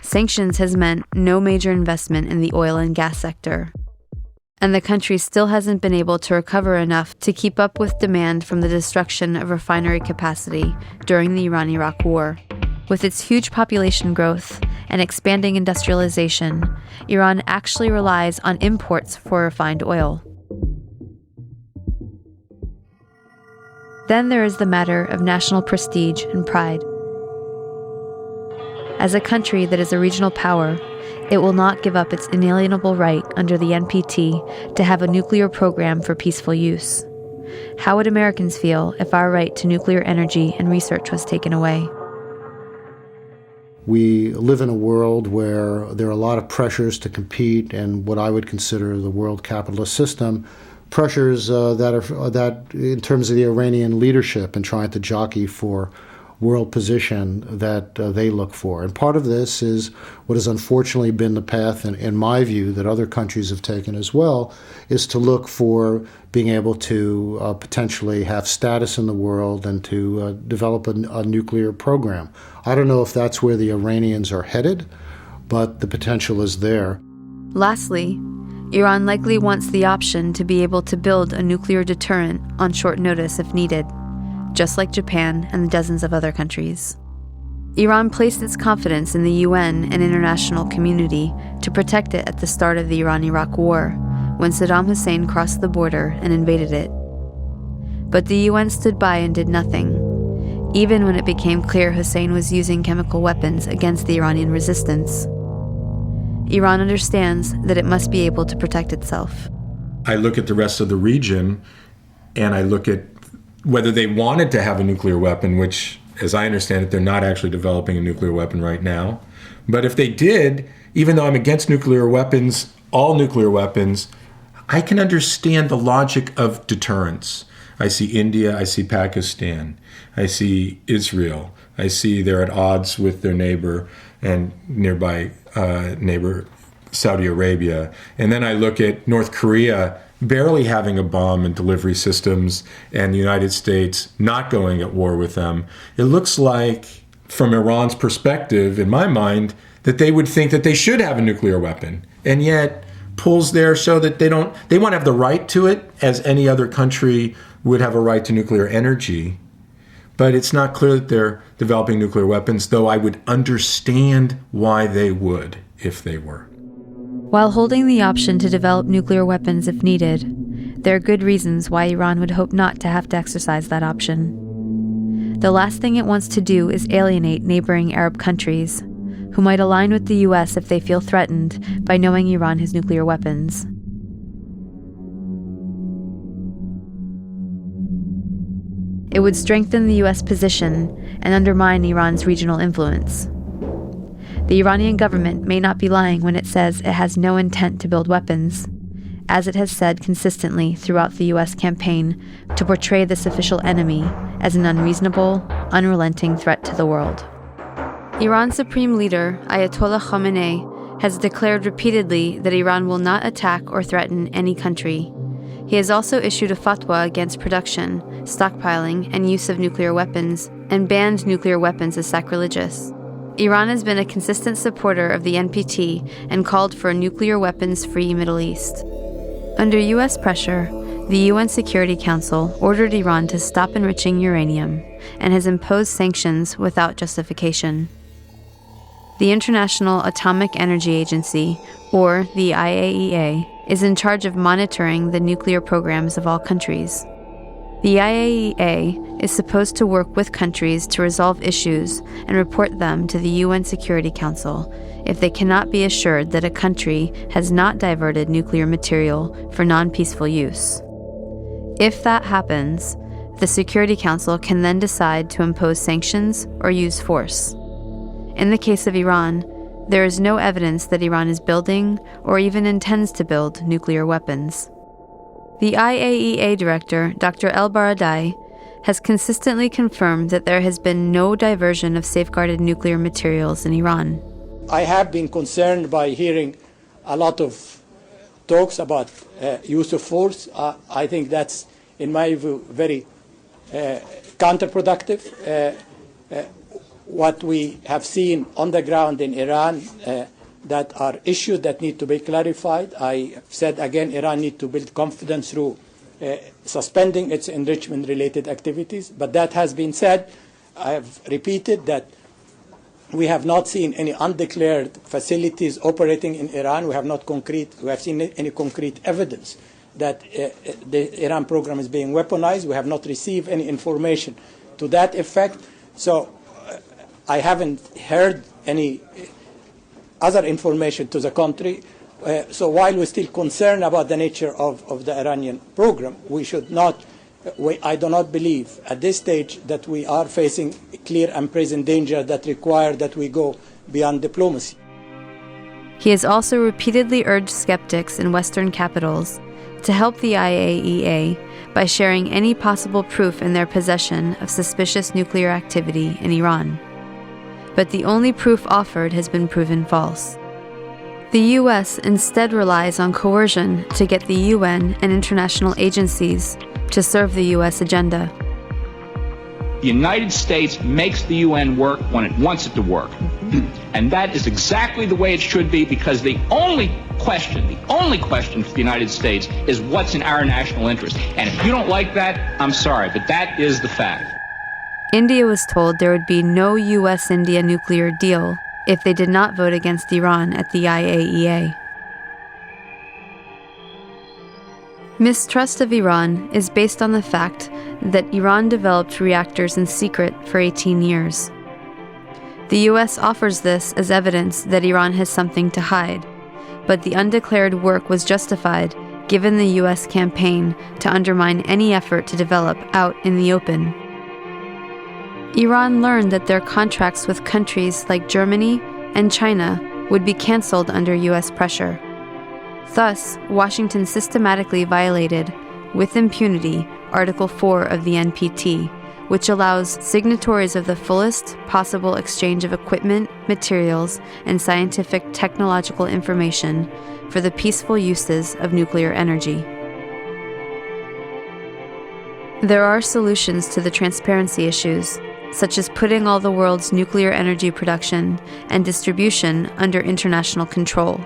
Sanctions has meant no major investment in the oil and gas sector, and the country still hasn't been able to recover enough to keep up with demand from the destruction of refinery capacity during the Iran-Iraq War. With its huge population growth and expanding industrialization, Iran actually relies on imports for refined oil. Then there is the matter of national prestige and pride. As a country that is a regional power, it will not give up its inalienable right under the NPT to have a nuclear program for peaceful use. How would Americans feel if our right to nuclear energy and research was taken away? We live in a world where there are a lot of pressures to compete in what I would consider the world capitalist system. Pressures that in terms of the Iranian leadership and trying to jockey for world position that they look for. And part of this is what has unfortunately been the path, in my view, that other countries have taken as well, is to look for being able to potentially have status in the world and to develop a nuclear program. I don't know if that's where the Iranians are headed, but the potential is there. Lastly, Iran likely wants the option to be able to build a nuclear deterrent on short notice if needed, just like Japan and dozens of other countries. Iran placed its confidence in the UN and international community to protect it at the start of the Iran-Iraq War, when Saddam Hussein crossed the border and invaded it. But the UN stood by and did nothing, even when it became clear Hussein was using chemical weapons against the Iranian resistance. Iran understands that it must be able to protect itself. I look at the rest of the region, and I look at whether they wanted to have a nuclear weapon, which, as I understand it, they're not actually developing a nuclear weapon right now. But if they did, even though I'm against nuclear weapons, all nuclear weapons, I can understand the logic of deterrence. I see India, I see Pakistan, I see Israel, I see they're at odds with their neighbor and nearby neighbor Saudi Arabia. And then I look at North Korea barely having a bomb and delivery systems and the United States not going at war with them. It looks like, from Iran's perspective, in my mind, that they would think that they should have a nuclear weapon. And yet polls there show that they want to have the right to it, as any other country would have a right to nuclear energy. But it's not clear that they're developing nuclear weapons, though I would understand why they would if they were. While holding the option to develop nuclear weapons if needed, there are good reasons why Iran would hope not to have to exercise that option. The last thing it wants to do is alienate neighboring Arab countries, who might align with the US if they feel threatened by knowing Iran has nuclear weapons. It would strengthen the US position and undermine Iran's regional influence. The Iranian government may not be lying when it says it has no intent to build weapons, as it has said consistently throughout the US campaign to portray this official enemy as an unreasonable, unrelenting threat to the world. Iran's supreme leader, Ayatollah Khamenei, has declared repeatedly that Iran will not attack or threaten any country. He has also issued a fatwa against production, stockpiling, and use of nuclear weapons, and banned nuclear weapons as sacrilegious. Iran has been a consistent supporter of the NPT and called for a nuclear weapons-free Middle East. Under U.S. pressure, the UN Security Council ordered Iran to stop enriching uranium and has imposed sanctions without justification. The International Atomic Energy Agency, or the IAEA, is in charge of monitoring the nuclear programs of all countries. The IAEA is supposed to work with countries to resolve issues and report them to the UN Security Council if they cannot be assured that a country has not diverted nuclear material for non-peaceful use. If that happens, the Security Council can then decide to impose sanctions or use force. In the case of Iran, there is no evidence that Iran is building or even intends to build nuclear weapons. The IAEA director, Dr. El Baradei, has consistently confirmed that there has been no diversion of safeguarded nuclear materials in Iran. I have been concerned by hearing a lot of talks about use of force. I think that's, in my view, very counterproductive. What we have seen on the ground in Iran that are issues that need to be clarified. I said again, Iran needs to build confidence through suspending its enrichment-related activities. But that has been said. I have repeated that we have not seen any undeclared facilities operating in Iran. We have seen any concrete evidence that the Iran program is being weaponized. We have not received any information to that effect. So I haven't heard any other information to the contrary. So while we're still concerned about the nature of the Iranian program, we should not, I do not believe at this stage that we are facing clear and present danger that require that we go beyond diplomacy. He has also repeatedly urged skeptics in Western capitals to help the IAEA by sharing any possible proof in their possession of suspicious nuclear activity in Iran. But the only proof offered has been proven false. The U.S. instead relies on coercion to get the UN and international agencies to serve the U.S. agenda. The United States makes the UN work when it wants it to work. And that is exactly the way it should be, because the only question for the United States is what's in our national interest. And if you don't like that, I'm sorry, but that is the fact. India was told there would be no U.S.-India nuclear deal if they did not vote against Iran at the IAEA. Mistrust of Iran is based on the fact that Iran developed reactors in secret for 18 years. The U.S. offers this as evidence that Iran has something to hide, but the undeclared work was justified given the U.S. campaign to undermine any effort to develop out in the open. Iran learned that their contracts with countries like Germany and China would be canceled under U.S. pressure. Thus, Washington systematically violated, with impunity, Article 4 of the NPT, which allows signatories of the fullest possible exchange of equipment, materials, and scientific technological information for the peaceful uses of nuclear energy. There are solutions to the transparency issues, such as putting all the world's nuclear energy production and distribution under international control.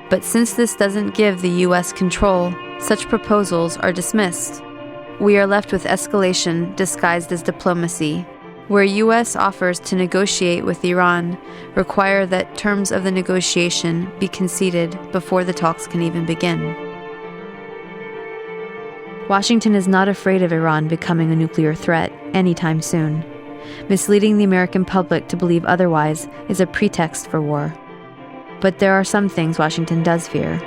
But since this doesn't give the U.S. control, such proposals are dismissed. We are left with escalation disguised as diplomacy, where U.S. offers to negotiate with Iran require that terms of the negotiation be conceded before the talks can even begin. Washington is not afraid of Iran becoming a nuclear threat anytime soon. Misleading the American public to believe otherwise is a pretext for war. But there are some things Washington does fear.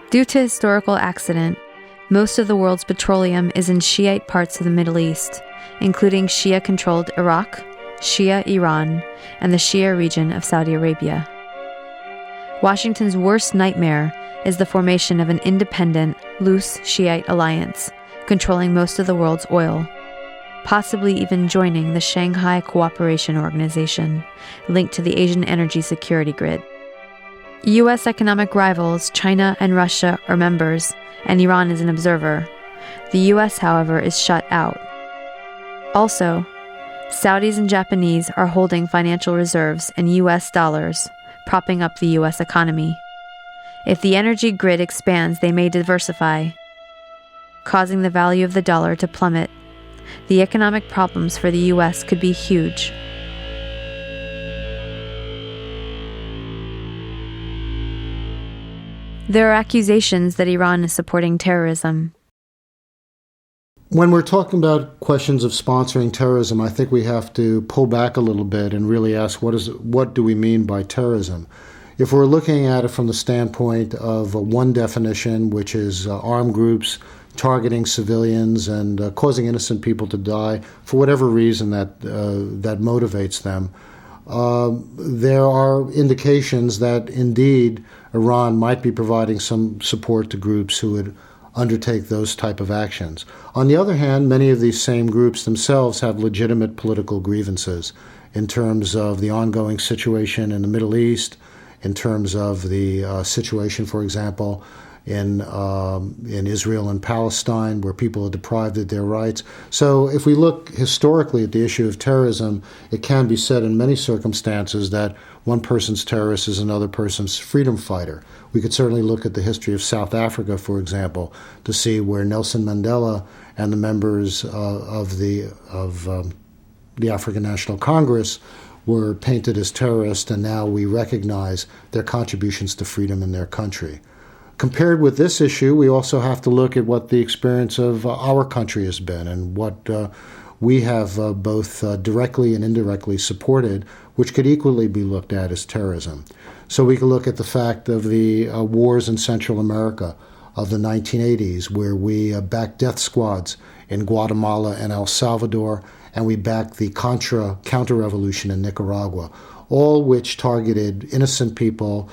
Due to historical accident, most of the world's petroleum is in Shiite parts of the Middle East, including Shia-controlled Iraq, Shia Iran, and the Shia region of Saudi Arabia. Washington's worst nightmare is the formation of an independent, loose Shiite alliance, controlling most of the world's oil, possibly even joining the Shanghai Cooperation Organization, linked to the Asian energy security grid. U.S. economic rivals China and Russia are members, and Iran is an observer. The U.S., however, is shut out. Also, Saudis and Japanese are holding financial reserves in U.S. dollars, propping up the U.S. economy. If the energy grid expands, they may diversify, causing the value of the dollar to plummet. The economic problems for the U.S. could be huge. There are accusations that Iran is supporting terrorism. When we're talking about questions of sponsoring terrorism, I think we have to pull back a little bit and really ask what do we mean by terrorism? If we're looking at it from the standpoint of one definition, which is armed groups targeting civilians and causing innocent people to die for whatever reason that motivates them, there are indications that indeed Iran might be providing some support to groups who would undertake those type of actions. On the other hand, many of these same groups themselves have legitimate political grievances in terms of the ongoing situation in the Middle East, in terms of the situation, for example, in Israel and Palestine, where people are deprived of their rights. So if we look historically at the issue of terrorism, it can be said in many circumstances that one person's terrorist is another person's freedom fighter. We could certainly look at the history of South Africa, for example, to see where Nelson Mandela and the members of the African National Congress were painted as terrorists, and now we recognize their contributions to freedom in their country. Compared with this issue, we also have to look at what the experience of our country has been and what we have both directly and indirectly supported, which could equally be looked at as terrorism. So we can look at the fact of the wars in Central America of the 1980s, where we backed death squads in Guatemala and El Salvador, and we backed the counter-revolution in Nicaragua, all which targeted innocent people,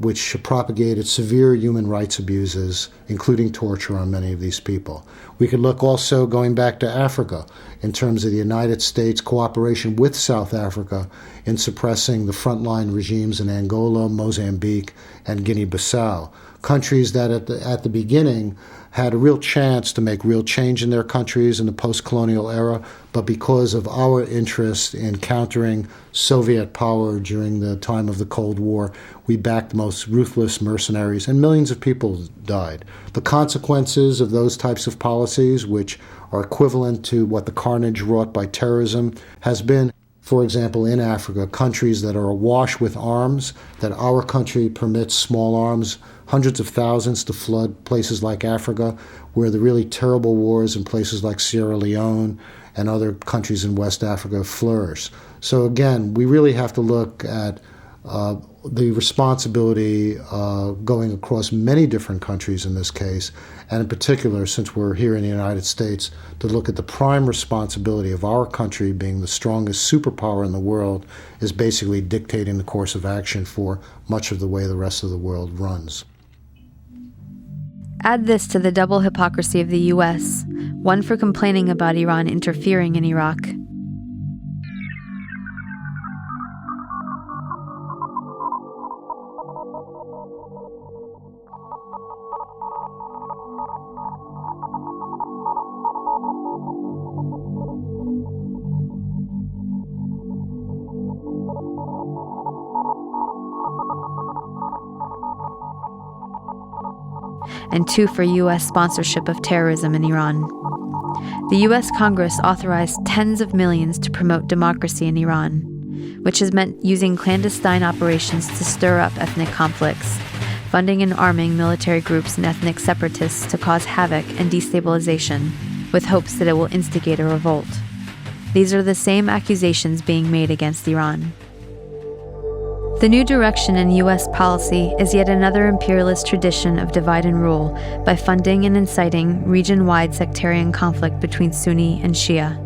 which propagated severe human rights abuses, including torture on many of these people. We could look also going back to Africa in terms of the United States' cooperation with South Africa in suppressing the frontline regimes in Angola, Mozambique, and Guinea-Bissau. Countries that at the beginning had a real chance to make real change in their countries in the post-colonial era, but because of our interest in countering Soviet power during the time of the Cold War, we backed the most ruthless mercenaries, and millions of people died. The consequences of those types of policies, which are equivalent to what the carnage wrought by terrorism, has been, for example, in Africa, countries that are awash with arms, that our country permits small arms, hundreds of thousands to flood places like Africa, where the really terrible wars in places like Sierra Leone and other countries in West Africa flourish. So again, we really have to look at the responsibility going across many different countries in this case, and in particular, since we're here in the United States, to look at the prime responsibility of our country being the strongest superpower in the world is basically dictating the course of action for much of the way the rest of the world runs. Add this to the double hypocrisy of the U.S., one for complaining about Iran interfering in Iraq. And two for U.S. sponsorship of terrorism in Iran. The U.S. Congress authorized tens of millions to promote democracy in Iran, which has meant using clandestine operations to stir up ethnic conflicts, funding and arming military groups and ethnic separatists to cause havoc and destabilization, with hopes that it will instigate a revolt. These are the same accusations being made against Iran. The new direction in U.S. policy is yet another imperialist tradition of divide and rule by funding and inciting region-wide sectarian conflict between Sunni and Shia.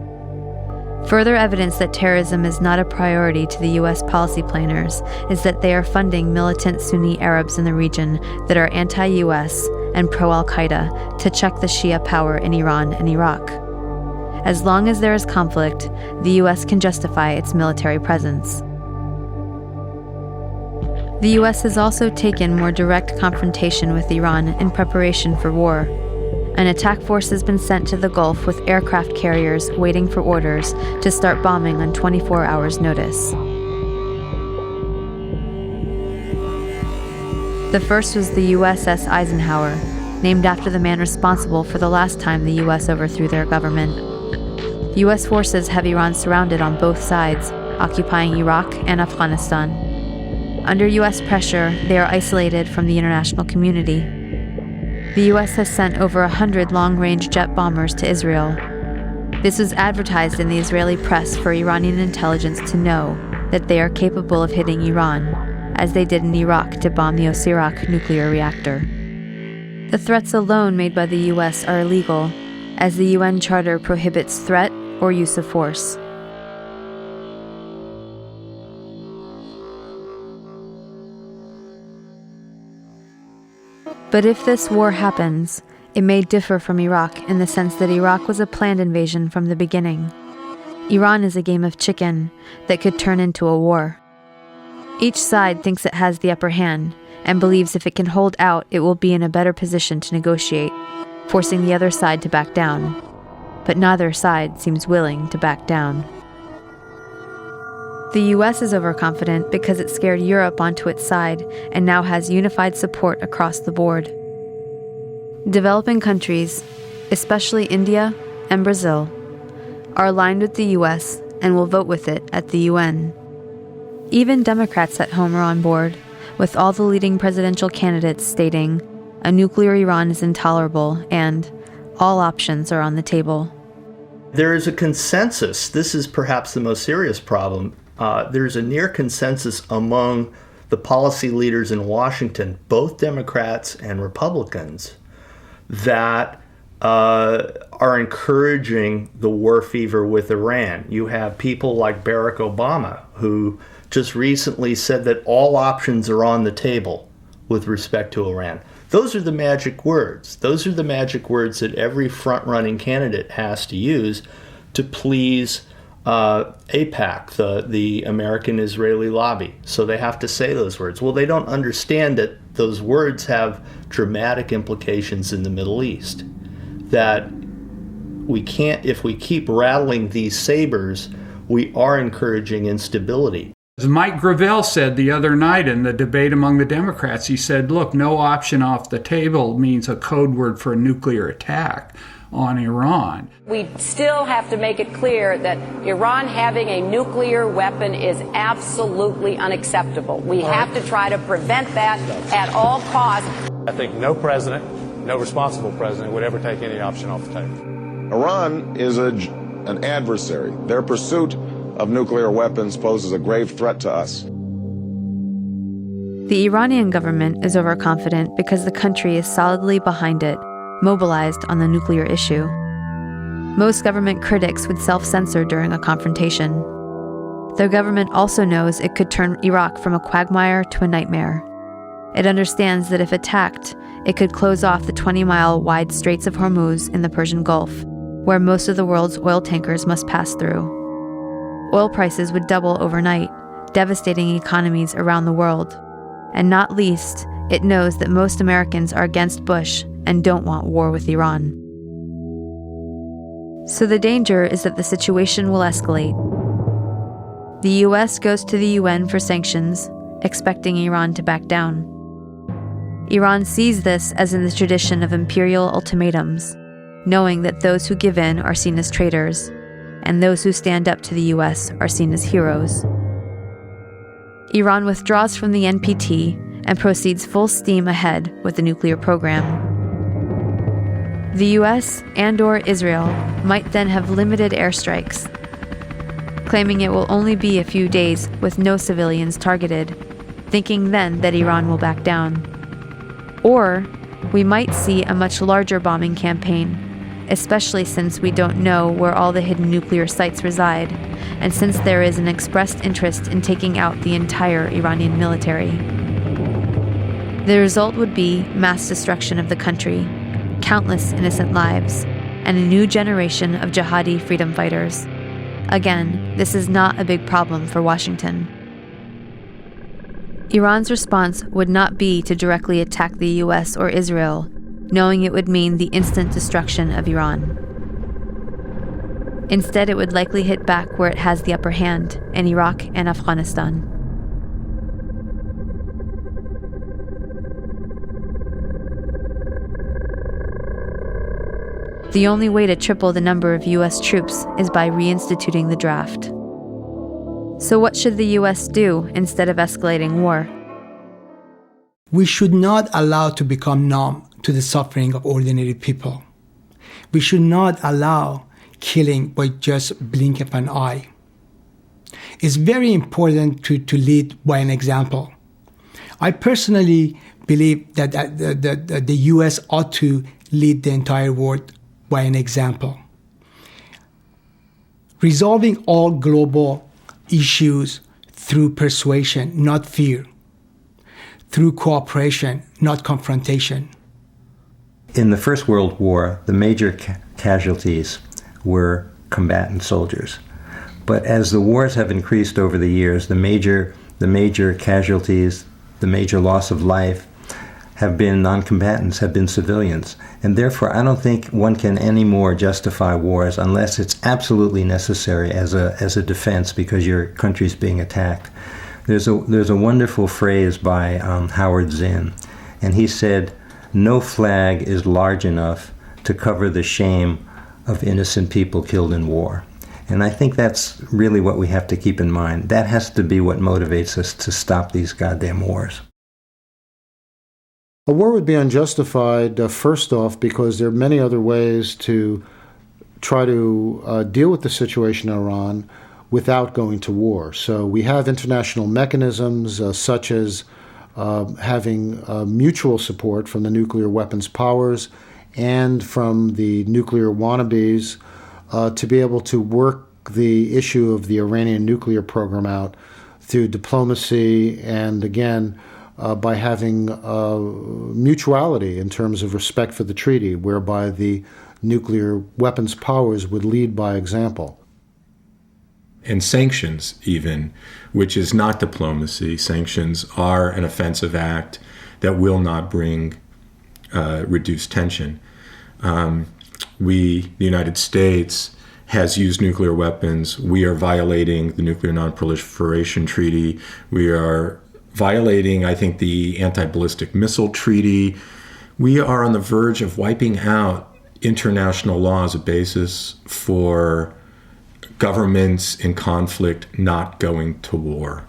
Further evidence that terrorism is not a priority to the U.S. policy planners is that they are funding militant Sunni Arabs in the region that are anti-U.S. and pro-Al-Qaeda to check the Shia power in Iran and Iraq. As long as there is conflict, the U.S. can justify its military presence. The U.S. has also taken more direct confrontation with Iran in preparation for war. An attack force has been sent to the Gulf with aircraft carriers waiting for orders to start bombing on 24 hours' notice. The first was the USS Eisenhower, named after the man responsible for the last time the U.S. overthrew their government. U.S. forces have Iran surrounded on both sides, occupying Iraq and Afghanistan. Under U.S. pressure, they are isolated from the international community. The U.S. has sent over 100 long-range jet bombers to Israel. This was advertised in the Israeli press for Iranian intelligence to know that they are capable of hitting Iran, as they did in Iraq to bomb the Osirak nuclear reactor. The threats alone made by the U.S. are illegal, as the UN Charter prohibits threat or use of force. But if this war happens, it may differ from Iraq in the sense that Iraq was a planned invasion from the beginning. Iran is a game of chicken that could turn into a war. Each side thinks it has the upper hand and believes if it can hold out, it will be in a better position to negotiate, forcing the other side to back down. But neither side seems willing to back down. The U.S. is overconfident because it scared Europe onto its side and now has unified support across the board. Developing countries, especially India and Brazil, are aligned with the U.S. and will vote with it at the UN. Even Democrats at home are on board, with all the leading presidential candidates stating, "A nuclear Iran is intolerable," and "All options are on the table." There is a consensus. This is perhaps the most serious problem. There's a near consensus among the policy leaders in Washington, both Democrats and Republicans, that are encouraging the war fever with Iran. You have people like Barack Obama, who just recently said that all options are on the table with respect to Iran. Those are the magic words. Those are the magic words that every front-running candidate has to use to please AIPAC, the American-Israeli lobby. So they have to say those words. Well, they don't understand that those words have dramatic implications in the Middle East. That we can't, if we keep rattling these sabers, we are encouraging instability. As Mike Gravel said the other night in the debate among the Democrats, he said, look, no option off the table means a code word for a nuclear attack on Iran. We still have to make it clear that Iran having a nuclear weapon is absolutely unacceptable. We have to try to prevent that at all costs. I think no president, no responsible president would ever take any option off the table. Iran is an adversary. Their pursuit of nuclear weapons poses a grave threat to us. The Iranian government is overconfident because the country is solidly behind it, mobilized on the nuclear issue. Most government critics would self-censor during a confrontation. Their government also knows it could turn Iraq from a quagmire to a nightmare. It understands that if attacked, it could close off the 20-mile wide Straits of Hormuz in the Persian Gulf, where most of the world's oil tankers must pass through. Oil prices would double overnight, devastating economies around the world. And not least, it knows that most Americans are against Bush and don't want war with Iran. So the danger is that the situation will escalate. The U.S. goes to the UN for sanctions, expecting Iran to back down. Iran sees this as in the tradition of imperial ultimatums, knowing that those who give in are seen as traitors, and those who stand up to the U.S. are seen as heroes. Iran withdraws from the NPT and proceeds full steam ahead with the nuclear program. The U.S. and/or Israel might then have limited airstrikes, claiming it will only be a few days with no civilians targeted, thinking then that Iran will back down. Or we might see a much larger bombing campaign, especially since we don't know where all the hidden nuclear sites reside, and since there is an expressed interest in taking out the entire Iranian military. The result would be mass destruction of the country, countless innocent lives, and a new generation of jihadi freedom fighters. Again, this is not a big problem for Washington. Iran's response would not be to directly attack the U.S. or Israel, knowing it would mean the instant destruction of Iran. Instead, it would likely hit back where it has the upper hand, in Iraq and Afghanistan. The only way to triple the number of U.S. troops is by reinstituting the draft. So what should the U.S. do instead of escalating war? We should not allow to become numb to the suffering of ordinary people. We should not allow killing by just blink of an eye. It's very important to lead by an example. I personally believe that the U.S. ought to lead the entire world by an example. Resolving all global issues through persuasion, not fear. Through cooperation, not confrontation. In the First World War, the major casualties were combatant soldiers. But as the wars have increased over the years, the major casualties, the major loss of life, have been non-combatants, have been civilians. And therefore, I don't think one can anymore justify wars unless it's absolutely necessary as a defense because your country's being attacked. There's a wonderful phrase by Howard Zinn, and he said, "No flag is large enough to cover the shame of innocent people killed in war." And I think that's really what we have to keep in mind. That has to be what motivates us to stop these goddamn wars. A war would be unjustified, first off, because there are many other ways to try to deal with the situation in Iran without going to war. So we have international mechanisms such as having mutual support from the nuclear weapons powers and from the nuclear wannabes to be able to work the issue of the Iranian nuclear program out through diplomacy and, again, by having mutuality in terms of respect for the treaty, whereby the nuclear weapons powers would lead by example. And sanctions, even, which is not diplomacy. Sanctions are an offensive act that will not bring reduced tension. The United States, has used nuclear weapons. We are violating the Nuclear Non-Proliferation Treaty. We are violating, I think, the Anti-Ballistic Missile Treaty. We are on the verge of wiping out international law as a basis for governments in conflict not going to war.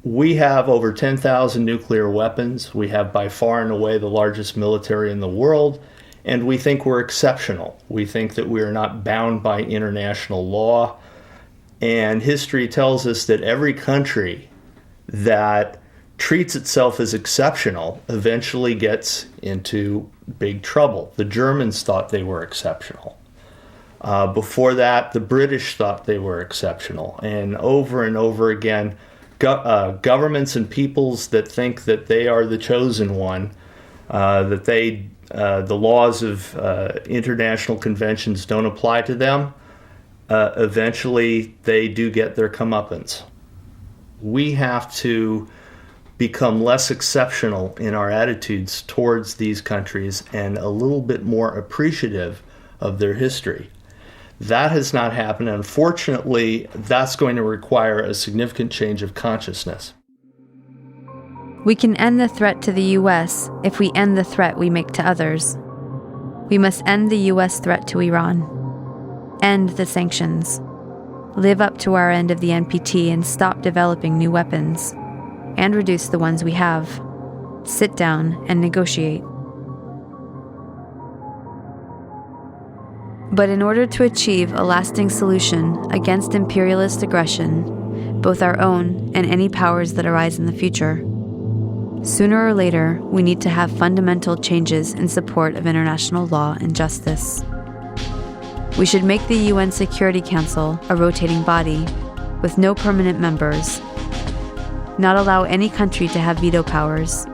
We have over 10,000 nuclear weapons. We have by far and away the largest military in the world, and we think we're exceptional. We think that we are not bound by international law, and history tells us that every country that treats itself as exceptional eventually gets into big trouble. The Germans thought they were exceptional. Before that, the British thought they were exceptional. And over again, governments and peoples that think that they are the chosen one, that the laws of international conventions don't apply to them, eventually they do get their comeuppance. We have to become less exceptional in our attitudes towards these countries and a little bit more appreciative of their history. That has not happened. Unfortunately, that's going to require a significant change of consciousness. We can end the threat to the U.S. if we end the threat we make to others. We must end the U.S. threat to Iran. End the sanctions. Live up to our end of the NPT and stop developing new weapons. And reduce the ones we have. Sit down and negotiate. But in order to achieve a lasting solution against imperialist aggression, both our own and any powers that arise in the future, sooner or later, we need to have fundamental changes in support of international law and justice. We should make the UN Security Council a rotating body with no permanent members, not allow any country to have veto powers,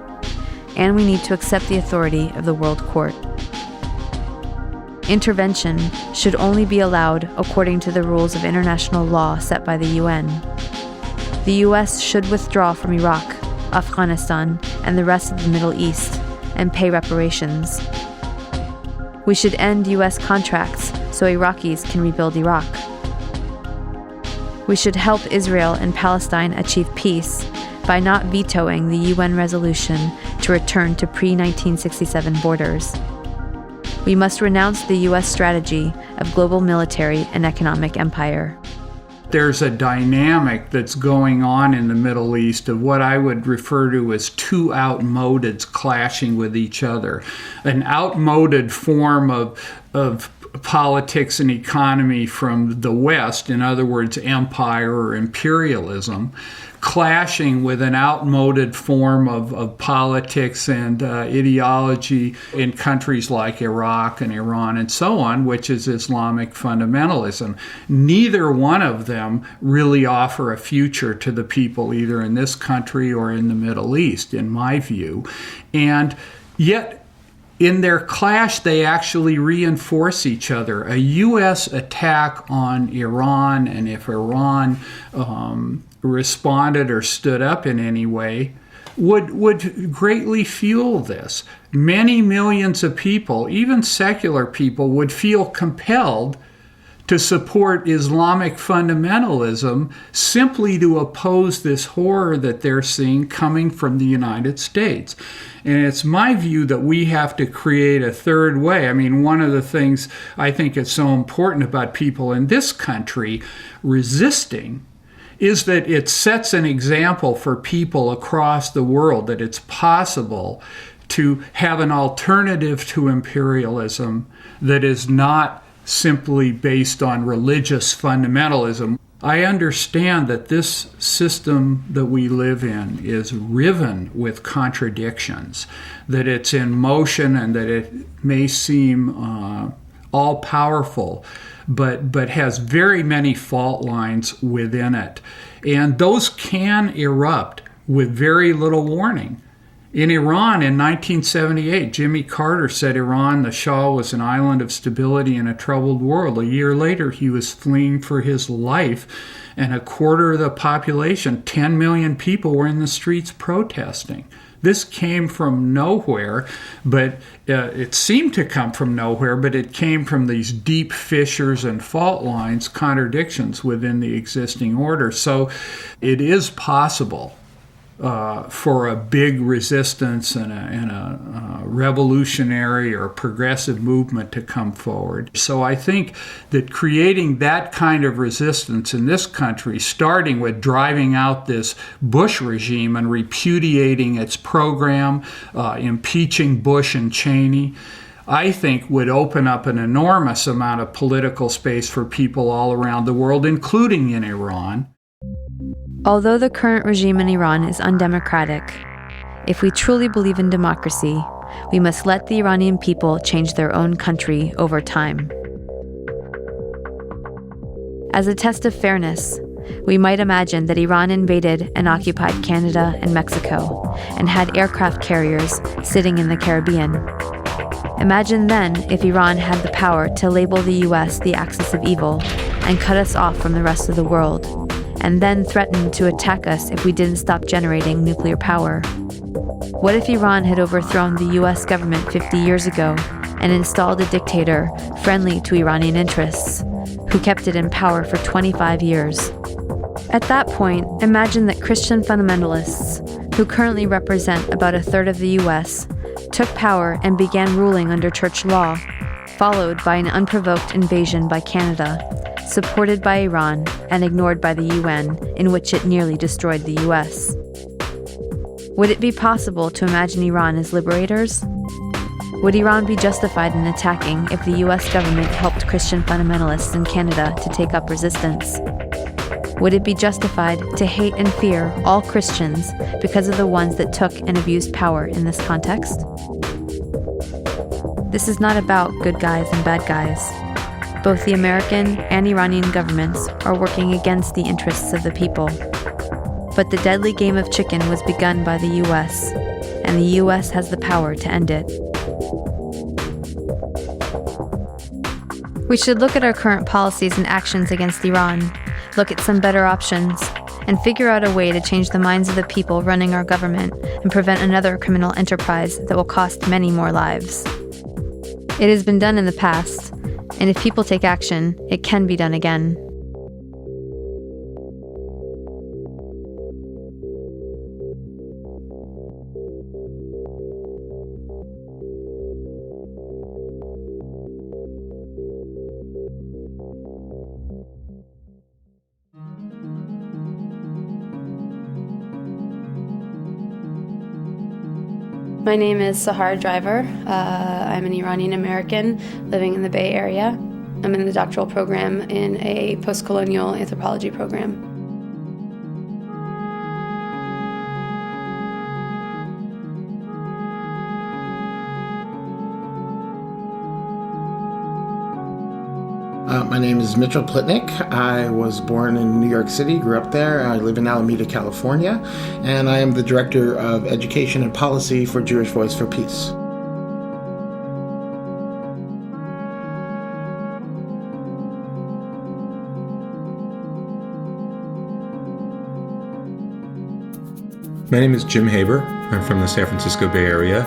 and we need to accept the authority of the World Court. Intervention should only be allowed according to the rules of international law set by the UN. The US should withdraw from Iraq, Afghanistan, and the rest of the Middle East and pay reparations. We should end US contracts so Iraqis can rebuild Iraq. We should help Israel and Palestine achieve peace by not vetoing the UN resolution to return to pre-1967 borders. We must renounce the U.S. strategy of global military and economic empire. There's a dynamic that's going on in the Middle East of what I would refer to as two outmodeds clashing with each other. An outmoded form of politics and economy from the West, in other words, empire or imperialism, clashing with an outmoded form of politics and ideology in countries like Iraq and Iran and so on, which is Islamic fundamentalism. Neither one of them really offer a future to the people either in this country or in the Middle East, in my view. And yet, in their clash, they actually reinforce each other. A U.S. attack on Iran, and if Iran responded or stood up in any way, would greatly fuel this. Many millions of people, even secular people, would feel compelled to support Islamic fundamentalism simply to oppose this horror that they're seeing coming from the United States. And it's my view that we have to create a third way. I mean, one of the things I think is so important about people in this country resisting is that it sets an example for people across the world that it's possible to have an alternative to imperialism that is not simply based on religious fundamentalism. I understand that this system that we live in is riven with contradictions, that it's in motion and that it may seem all-powerful, but has very many fault lines within it. And those can erupt with very little warning. In Iran in 1978, Jimmy Carter said Iran, the Shah, was an island of stability in a troubled world. A year later, he was fleeing for his life, and a quarter of the population, 10 million people, were in the streets protesting. This came from nowhere, but it seemed to come from nowhere, but it came from these deep fissures and fault lines, contradictions within the existing order. So it is possible for a big resistance and a revolutionary or progressive movement to come forward. So I think that creating that kind of resistance in this country, starting with driving out this Bush regime and repudiating its program, impeaching Bush and Cheney, I think would open up an enormous amount of political space for people all around the world, including in Iran. Although the current regime in Iran is undemocratic, if we truly believe in democracy, we must let the Iranian people change their own country over time. As a test of fairness, we might imagine that Iran invaded and occupied Canada and Mexico and had aircraft carriers sitting in the Caribbean. Imagine then if Iran had the power to label the US the axis of evil and cut us off from the rest of the world, and then threatened to attack us if we didn't stop generating nuclear power. What if Iran had overthrown the US government 50 years ago and installed a dictator friendly to Iranian interests, who kept it in power for 25 years? At that point, imagine that Christian fundamentalists, who currently represent about a third of the US, took power and began ruling under church law, followed by an unprovoked invasion by Canada, supported by Iran and ignored by the UN, in which it nearly destroyed the US. Would it be possible to imagine Iran as liberators? Would Iran be justified in attacking if the US government helped Christian fundamentalists in Canada to take up resistance? Would it be justified to hate and fear all Christians because of the ones that took and abused power in this context? This is not about good guys and bad guys. Both the American and Iranian governments are working against the interests of the people. But the deadly game of chicken was begun by the US, and the US has the power to end it. We should look at our current policies and actions against Iran, look at some better options, and figure out a way to change the minds of the people running our government and prevent another criminal enterprise that will cost many more lives. It has been done in the past, and if people take action, it can be done again. My name is Sahar Driver. I'm an Iranian American living in the Bay Area. I'm in the doctoral program in a post-colonial anthropology program. My name is Mitchell Plitnick. I was born in New York City, grew up there. I live in Alameda, California, and I am the Director of Education and Policy for Jewish Voice for Peace. My name is Jim Haber. I'm from the San Francisco Bay Area,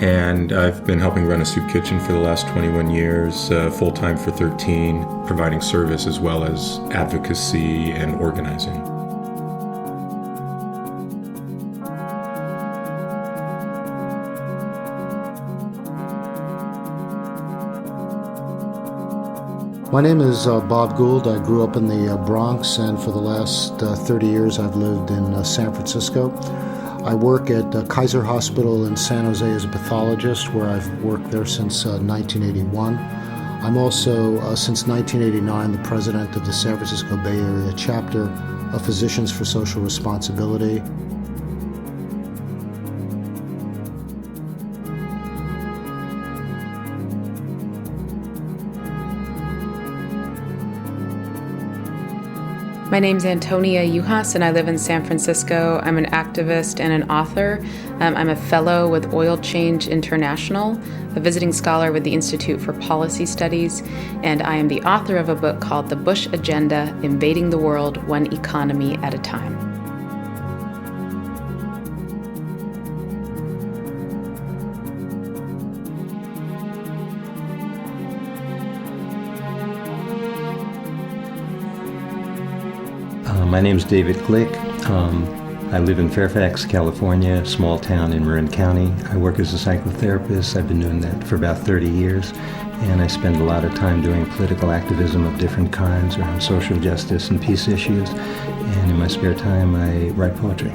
and I've been helping run a soup kitchen for the last 21 years, full-time for 13, providing service as well as advocacy and organizing. My name is Bob Gould. I grew up in the Bronx, and for the last 30 years I've lived in San Francisco. I work at Kaiser Hospital in San Jose as a pathologist, where I've worked there since 1981. I'm also, since 1989, the president of the San Francisco Bay Area chapter of Physicians for Social Responsibility. My name's Antonia Yuhas, and I live in San Francisco. I'm an activist and an author. I'm a fellow with Oil Change International, a visiting scholar with the Institute for Policy Studies, and I am the author of a book called The Bush Agenda: Invading the World One Economy at a Time. My name is David Glick. I live in Fairfax, California, a small town in Marin County. I work as a psychotherapist. I've been doing that for about 30 years, and I spend a lot of time doing political activism of different kinds around social justice and peace issues. And in my spare time, I write poetry.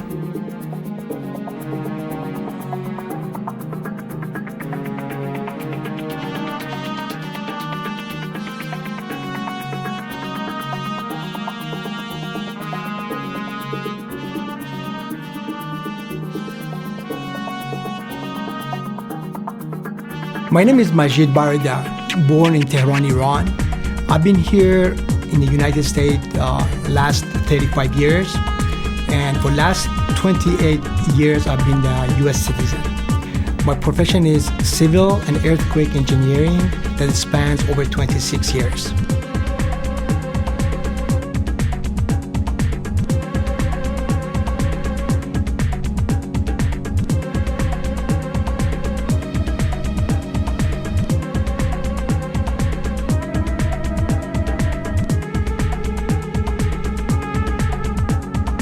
My name is Majid Barida, born in Tehran, Iran. I've been here in the United States last 35 years, and for last 28 years I've been a U.S. citizen. My profession is civil and earthquake engineering that spans over 26 years.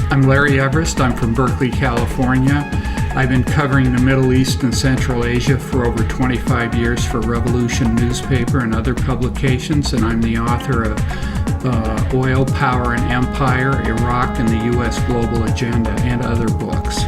I'm Larry Everest. I'm from Berkeley, California. I've been covering the Middle East and Central Asia for over 25 years for Revolution newspaper and other publications, and I'm the author of Oil, Power, and Empire, Iraq, and the U.S. Global Agenda, and other books.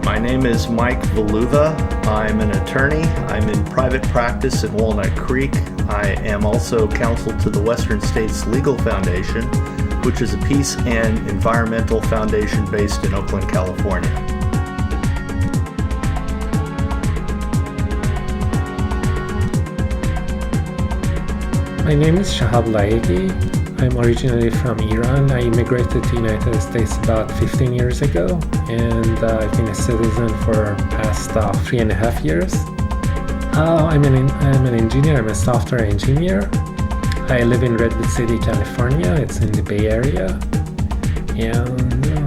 My name is Mike Valuva. I'm an attorney. I'm in private practice in Walnut Creek. I am also counsel to the Western States Legal Foundation, which is a peace and environmental foundation based in Oakland, California. My name is Shahab Laegi. I'm originally from Iran. I immigrated to the United States about 15 years ago, and I've been a citizen for the past 3.5 years. I'm an engineer. I'm a software engineer. I live in Redwood City, California. It's in the Bay Area. And